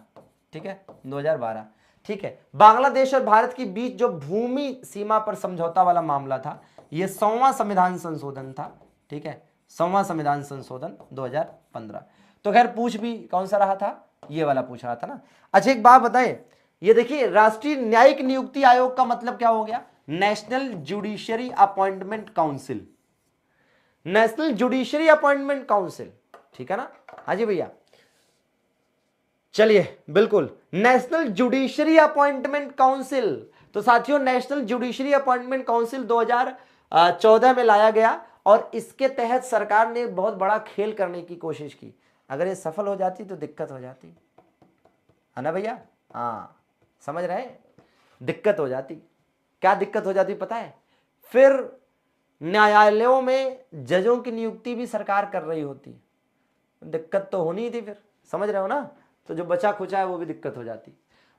S1: ठीक है, 2012, ठीक है। बांग्लादेश और भारत के बीच जो भूमि सीमा पर समझौता वाला मामला था, यह 100वां संविधान संशोधन था, ठीक है, 100वां संविधान संशोधन 2015। तो खैर पूछ भी कौन सा रहा था? ये वाला पूछ रहा था ना। अच्छा एक बात बताएं, ये देखिए राष्ट्रीय न्यायिक नियुक्ति आयोग का मतलब क्या हो गया? National judiciary appointment council, national judiciary appointment council, ठीक है ना। हाँ जी भैया, चलिए बिल्कुल, नेशनल जुडिशरी अपॉइंटमेंट काउंसिल। तो साथियों नेशनल जुडिशरी अपॉइंटमेंट काउंसिल 2014 में लाया गया और इसके तहत सरकार ने बहुत बड़ा खेल करने की कोशिश की। अगर ये सफल हो जाती तो दिक्कत हो जाती है ना भैया। हाँ समझ रहे हैं, दिक्कत हो जाती। क्या दिक्कत हो जाती पता है? फिर न्यायालयों में जजों की नियुक्ति भी सरकार कर रही होती, दिक्कत तो होनी ही थी फिर, समझ रहे हो ना। तो जो बचा खुचा है वो भी दिक्कत हो जाती।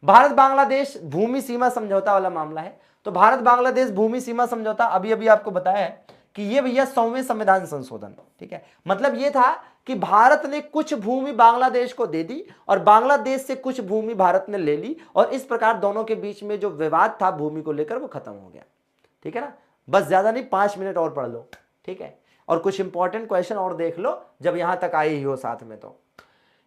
S1: भारत बांग्लादेश भूमि सीमा समझौता वाला मामला है। तो भारत बांग्लादेश भूमि सीमा समझौता अभी अभी आपको बताया है कि ये भैया 100वें संविधान संशोधन, ठीक है। मतलब ये था कि भारत ने कुछ भूमि बांग्लादेश को दे दी और बांग्लादेश से कुछ भूमि भारत ने ले ली और इस प्रकार दोनों के बीच में जो विवाद था भूमि को लेकर वो खत्म हो गया, ठीक है ना। बस ज्यादा नहीं, 5 मिनट और पढ़ लो, ठीक है। और कुछ इंपॉर्टेंट क्वेश्चन और देख लो जब यहां तक आई ही हो साथ में। तो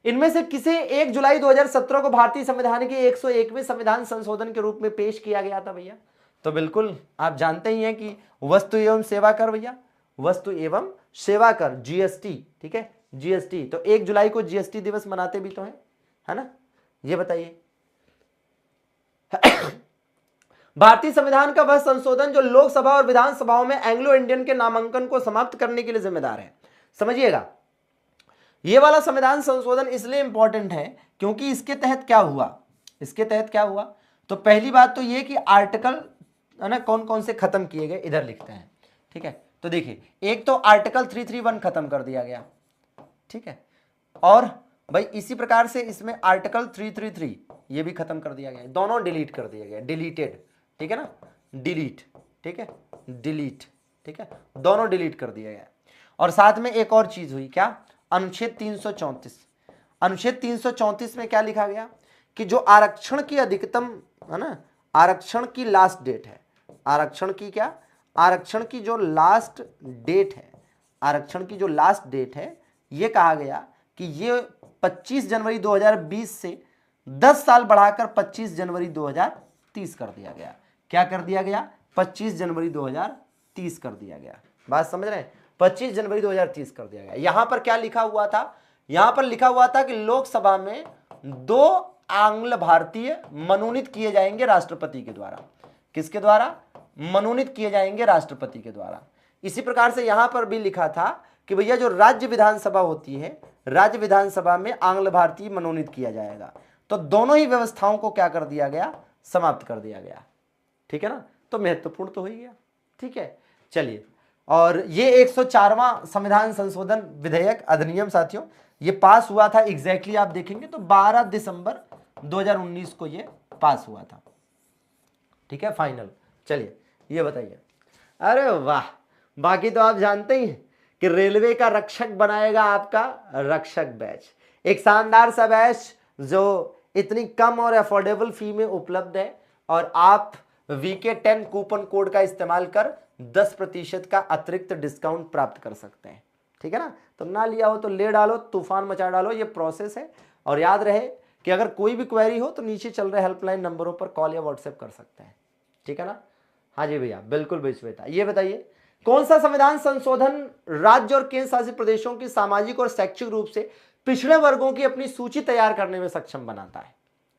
S1: इनमें से किसे 1 जुलाई 2017 को भारतीय संविधान के 101वें संविधान संशोधन के रूप में पेश किया गया था भैया? तो बिल्कुल आप जानते ही हैं कि वस्तु एवं सेवा कर भैया, वस्तु एवं सेवा कर, जीएसटी, ठीक है, जीएसटी। तो 1 जुलाई को जीएसटी दिवस मनाते भी तो है ना। ये बताइए भारतीय संविधान का वह संशोधन जो लोकसभा और विधानसभाओं में एंग्लो इंडियन के नामांकन को समाप्त करने के लिए जिम्मेदार है। समझिएगा, ये वाला संविधान संशोधन इसलिए इंपॉर्टेंट है क्योंकि इसके तहत क्या हुआ, इसके तहत क्या हुआ? तो पहली बात तो ये कि आर्टिकल है ना कौन कौन से खत्म किए गए, इधर लिखते हैं, ठीक है। तो देखिए एक तो आर्टिकल 331 खत्म कर दिया गया, ठीक है। और भाई इसी प्रकार से इसमें आर्टिकल 333 ये भी खत्म कर दिया गया, दोनों डिलीट कर दिया गया, डिलीटेड, ठीक है ना, डिलीट, ठीक है, डिलीट, ठीक है, दोनों डिलीट कर दिया गया। और साथ में एक और चीज हुई, क्या? अनुच्छेद 334, अनुच्छेद 334 में क्या लिखा गया कि जो आरक्षण की अधिकतम है ना, आरक्षण की लास्ट डेट है, आरक्षण की क्या, आरक्षण की जो लास्ट डेट है, आरक्षण की जो लास्ट डेट है, ये कहा गया कि ये 25 जनवरी 2020 से 10 साल बढ़ाकर 25 जनवरी 2030 कर दिया गया। क्या कर दिया गया? 25 जनवरी 2030 कर दिया गया। बात समझ रहे हैं? 25 जनवरी 2030 कर दिया गया। यहां पर क्या लिखा हुआ था? यहां पर लिखा हुआ था कि लोकसभा में 2 आंग्ल भारतीय मनोनीत किए जाएंगे राष्ट्रपति के द्वारा। किसके द्वारा? मनोनीत किए जाएंगे राष्ट्रपति के द्वारा। इसी प्रकार से यहां पर भी लिखा था कि भैया जो राज्य विधानसभा होती है, राज्य विधानसभा में आंग्ल भारतीय मनोनीत किया जाएगा। तो दोनों ही व्यवस्थाओं को क्या कर दिया गया? समाप्त कर दिया गया, ठीक है ना। तो महत्वपूर्ण तो हो ही गया, ठीक है। चलिए, और ये 104वां संविधान संशोधन विधेयक अधिनियम साथियों ये पास हुआ था एग्जैक्टली आप देखेंगे तो 12 दिसंबर 2019 को ये पास हुआ था, ठीक है, फाइनल। चलिए ये बताइए, अरे वाह, बाकी तो आप जानते ही हैं कि रेलवे का रक्षक बनाएगा आपका रक्षक बैच, एक शानदार सा बैच जो इतनी कम और अफोर्डेबल फी में उपलब्ध है और आप VK10 कूपन कोड का इस्तेमाल कर 10% का अतिरिक्त डिस्काउंट प्राप्त कर सकते हैं, ठीक है ना। तो ना लिया हो तो ले डालो, तूफान मचा डालो, ये प्रोसेस है। और याद रहे कि अगर कोई भी क्वेरी हो तो नीचे चल रहे हेल्पलाइन नंबरों पर कॉल या व्हाट्सएप कर सकते हैं, ठीक है ना। हाँ जी भैया, बिल्कुल बेटा। ये बताइए कौन सा संविधान संशोधन राज्य और केंद्र शासित प्रदेशों की सामाजिक और शैक्षिक रूप से पिछड़े वर्गों की अपनी सूची तैयार करने में सक्षम बनाता है?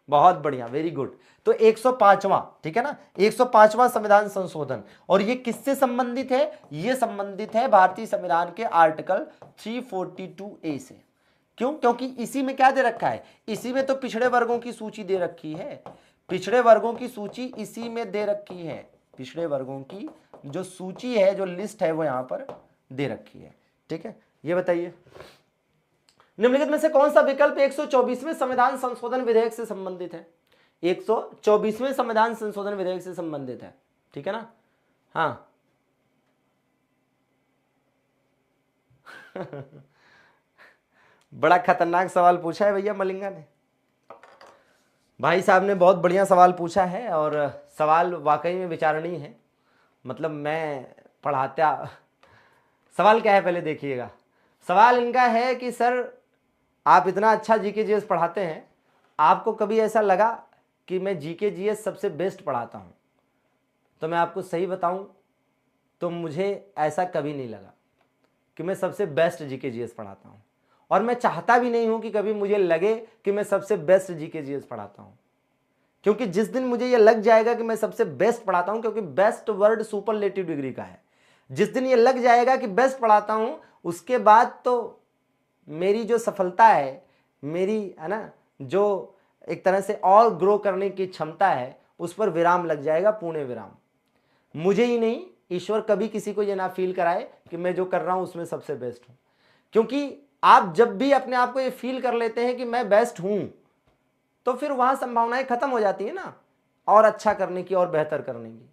S1: बहुत बढ़िया, वेरी गुड। तो 105वां, ठीक है ना, 105वां संविधान संशोधन, और ये किससे संबंधित है? ये संबंधित है भारतीय संविधान के आर्टिकल 342A से। क्यों? क्योंकि इसी में क्या दे रखा है? इसी में तो पिछड़े वर्गों की सूची दे रखी है, पिछड़े वर्गों की सूची इसी में दे रखी है, पिछड़े वर्गों की जो सूची है, जो लिस्ट है, वो यहां पर दे रखी है, ठीक है। ये बताइए, निम्नलिखित में से कौन सा विकल्प 124वें संविधान संशोधन विधेयक से संबंधित है? 124वें संविधान संशोधन विधेयक से संबंधित है, ठीक है ना। हाँ बड़ा खतरनाक सवाल पूछा है भैया मलिंगा ने, भाई साहब ने बहुत बढ़िया सवाल पूछा है, और सवाल वाकई में विचारणीय है। मतलब मैं पढ़ाता, सवाल क्या है पहले देखिएगा। सवाल इनका है कि सर आप इतना अच्छा जीके जीएस पढ़ाते हैं, आपको कभी ऐसा लगा कि मैं जीके जीएस सबसे बेस्ट पढ़ाता हूं? तो मैं आपको सही बताऊं तो मुझे ऐसा कभी नहीं लगा कि मैं सबसे बेस्ट जीके जीएस पढ़ाता हूं, और मैं चाहता भी नहीं हूं कि कभी मुझे लगे कि मैं सबसे बेस्ट जीके जीएस पढ़ाता हूं। क्योंकि जिस दिन मुझे ये लग जाएगा कि मैं सबसे बेस्ट पढ़ाता हूं, क्योंकि बेस्ट वर्ड सुपरलेटिव डिग्री का है, जिस दिन ये लग जाएगा कि बेस्ट पढ़ाता हूं, उसके बाद तो मेरी जो सफलता है, मेरी, है ना, जो एक तरह से और ग्रो करने की क्षमता है, उस पर विराम लग जाएगा, पूर्ण विराम। मुझे ही नहीं, ईश्वर कभी किसी को ये ना फील कराए कि मैं जो कर रहा हूं उसमें सबसे बेस्ट हूं। क्योंकि आप जब भी अपने आप को ये फील कर लेते हैं कि मैं बेस्ट हूं, तो फिर वहां संभावनाएं खत्म हो जाती है ना, और अच्छा करने की और बेहतर करने की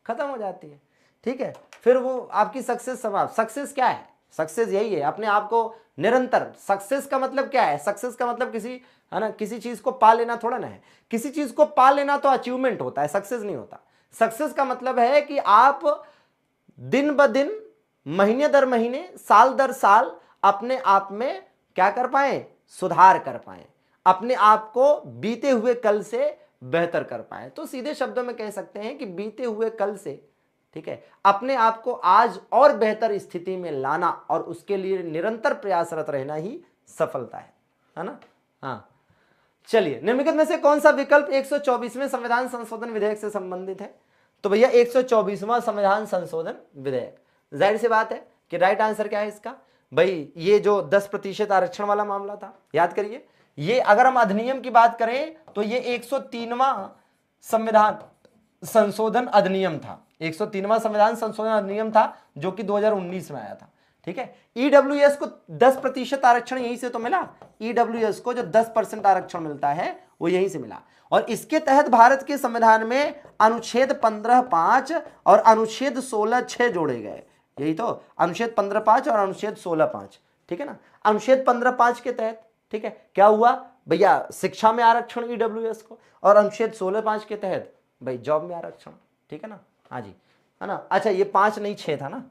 S1: खत्म हो जाती है, ठीक है। फिर वो आपकी सक्सेस समाप्त। सक्सेस क्या है? सक्सेस यही है, अपने आप को निरंतर, सक्सेस का मतलब क्या है? सक्सेस का मतलब किसी, है ना, किसी चीज को पा लेना थोड़ा ना है। किसी चीज को पा लेना तो अचीवमेंट होता है, सक्सेस नहीं होता। सक्सेस का मतलब है कि आप दिन ब दिन, महीने दर महीने, साल दर साल अपने आप में क्या कर पाए? सुधार कर पाए, अपने आप को बीते हुए कल से बेहतर कर पाए। तो सीधे शब्दों में कह सकते हैं कि बीते हुए कल से, ठीक है, अपने आप को आज और बेहतर स्थिति में लाना, और उसके लिए निरंतर प्रयासरत रहना ही सफलता है ना। हाँ, चलिए, निम्नलिखित में से कौन सा विकल्प 124वें संविधान संशोधन विधेयक से संबंधित है? तो भैया 124वां संविधान संशोधन विधेयक, जाहिर सी बात है कि राइट आंसर क्या है इसका? भाई ये जो 10% आरक्षण वाला मामला था, याद करिए, ये अगर हम अधिनियम की बात करें तो ये 103वां संविधान संशोधन अधिनियम था, 103वां संविधान संशोधन अधिनियम था, जो कि 2019 में आया था, ठीक है। ईडब्ल्यूएस को 10% आरक्षण यहीं से तो मिला, ईडब्ल्यूएस को जो 10% आरक्षण मिलता है वो यहीं से मिला, और इसके तहत भारत के संविधान में अनुच्छेद 15(5) और अनुच्छेद 16(6) जोड़े गए। यही तो, अनुच्छेद 15(5) और अनुच्छेद 16(5), ठीक है ना। अनुच्छेद 15(5) के तहत, ठीक है, क्या हुआ भैया? शिक्षा में आरक्षण ईडब्ल्यूएस को, और अनुच्छेद 16(5) के तहत भाई जॉब में आरक्षण, ठीक है ना। हाँ जी, है ना। अच्छा, ये 5 नहीं 6 था ना,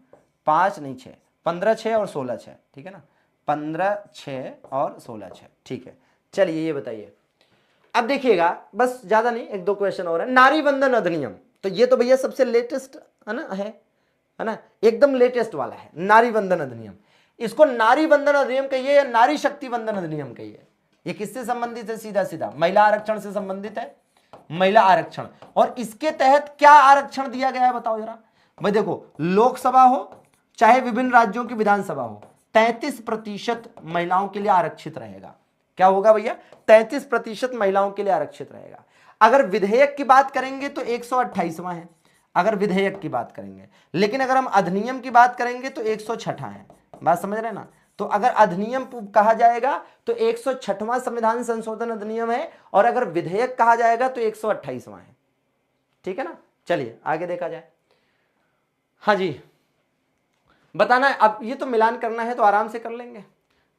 S1: 5 नहीं 6, 15(6) और 16(6), ठीक है ना, 15(6) और 16(6), ठीक है। चलिए ये बताइए, अब देखिएगा, बस ज्यादा नहीं, एक दो क्वेश्चन और है। नारी वंदन अधिनियम, तो ये तो भैया सबसे लेटेस्ट है ना, एकदम लेटेस्ट वाला है नारी वंदन अधिनियम। इसको नारी वंदन अधिनियम कहिए या नारी शक्ति वंदन अधिनियम कहिए, ये किससे संबंधित है? सीधा सीधा महिला आरक्षण से संबंधित है, महिला आरक्षण। और इसके तहत क्या आरक्षण दिया गया है बताओ जरा भाई। देखो, लोकसभा हो चाहे विभिन्न राज्यों की विधानसभा हो, 33% महिलाओं के लिए आरक्षित रहेगा। क्या होगा भैया? 33% महिलाओं के लिए आरक्षित रहेगा। अगर विधेयक की बात करेंगे तो 128वां है, अगर विधेयक की बात करेंगे, लेकिन अगर हम अधिनियम की बात करेंगे तो 106 है। बात समझ रहे हैं ना? तो अगर अधिनियम कहा जाएगा तो 106वां संविधान संशोधन अधिनियम है, और अगर विधेयक कहा जाएगा तो 128वां है, ठीक है ना। चलिए आगे देखा जाए। हाँ जी, बताना है अब, ये तो मिलान करना है तो आराम से कर लेंगे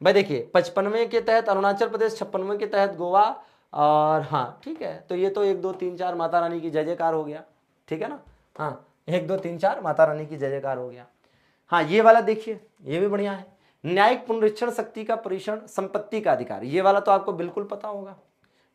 S1: भाई। देखिए, 55वें के तहत अरुणाचल प्रदेश, 56वें के तहत गोवा, और हाँ ठीक है, तो ये तो 1 2 3 4 माता रानी की जय जयकार हो गया, ठीक है ना। हाँ, 1 2 3 4 माता रानी की जय जयकार हो गया। हाँ, ये वाला देखिए, ये भी बढ़िया है, न्यायिक पुनरीक्षण शक्ति का परीक्षण, संपत्ति का अधिकार, ये वाला तो आपको बिल्कुल पता होगा।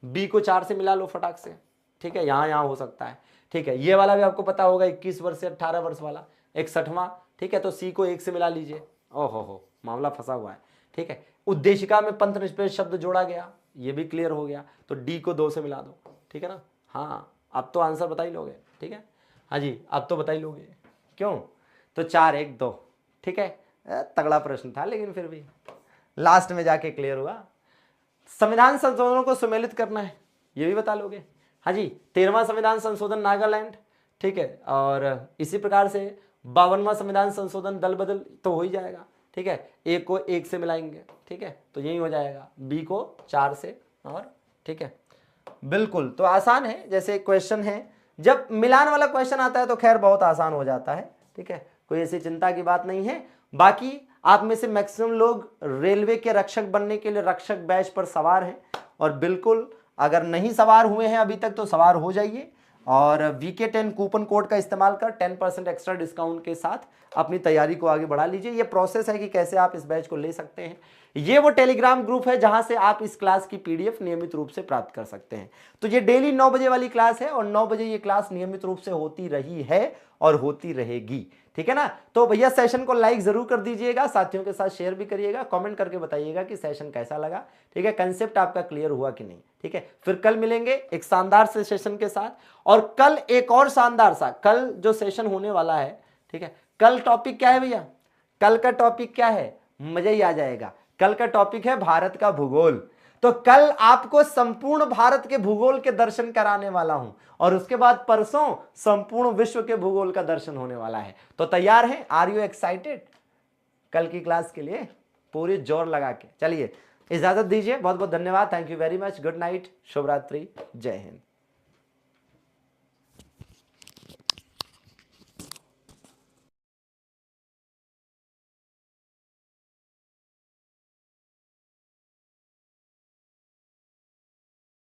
S1: बी को 4 से मिला लो फटाक से, ठीक है, यहाँ हो सकता है, ठीक है। ये वाला भी आपको पता होगा, 21 वर्ष से 18 वर्ष वाला, 61वां, ठीक है। तो सी को 1 से मिला लीजिए। ओहो हो, मामला फंसा हुआ है, ठीक है। उद्देशिका में पंथ निष्पेष शब्द जोड़ा गया, ये भी क्लियर हो गया। तो डी को 2 से मिला दो, ठीक है ना। हाँ अब तो आंसर बता ही लोगे, ठीक है। हाँ जी अब तो बता ही लोगे, क्यों। तो 4 1 2, ठीक है। तगड़ा प्रश्न था लेकिन फिर भी लास्ट में जाके क्लियर हुआ। संविधान संशोधनों को सम्मिलित करना है, ये भी बता लोगे। हाँ जी 13वां संविधान संशोधन नागालैंड, ठीक है। और इसी प्रकार से 52वां संविधान संशोधन दल बदल तो हो ही जाएगा, ठीक है। ए को 1 से मिलाएंगे, ठीक है, तो यही हो जाएगा। बी को 4 से, और ठीक है बिल्कुल। तो आसान है, जैसे क्वेश्चन है जब मिलान वाला क्वेश्चन आता है तो खैर बहुत आसान हो जाता है, ठीक है, कोई ऐसी चिंता की बात नहीं है। बाकी आप में से मैक्सिमम लोग रेलवे के रक्षक बनने के लिए रक्षक बैच पर सवार हैं, और बिल्कुल अगर नहीं सवार हुए हैं अभी तक तो सवार हो जाइए, और VK10 कूपन कोड का इस्तेमाल कर 10% एक्स्ट्रा डिस्काउंट के साथ अपनी तैयारी को आगे बढ़ा लीजिए। ये प्रोसेस है कि कैसे आप इस बैच को ले सकते हैं। ये वो टेलीग्राम ग्रुप है जहां से आप इस क्लास की PDF नियमित रूप से प्राप्त कर सकते हैं। तो ये डेली 9 बजे वाली क्लास है, और 9 बजे ये क्लास नियमित रूप से होती रही है और होती रहेगी, ठीक है ना। तो भैया सेशन को लाइक जरूर कर दीजिएगा, साथियों के साथ शेयर भी करिएगा, कमेंट करके बताइएगा कि सेशन कैसा लगा, ठीक है, कंसेप्ट आपका क्लियर हुआ कि नहीं, ठीक है। फिर कल मिलेंगे एक शानदार से सेशन के साथ, और कल एक और शानदार सा, कल जो सेशन होने वाला है, ठीक है। कल टॉपिक क्या है भैया, कल का टॉपिक क्या है, मजा ही आ जाएगा। कल का टॉपिक है भारत का भूगोल। तो कल आपको संपूर्ण भारत के भूगोल के दर्शन कराने वाला हूं, और उसके बाद परसों संपूर्ण विश्व के भूगोल का दर्शन होने वाला है। तो तैयार हैं, आर यू एक्साइटेड कल की क्लास के लिए, पूरी जोर लगा के। चलिए इजाजत दीजिए, बहुत बहुत धन्यवाद, thank you very much, good night, शुभ रात्रि, जय हिंद।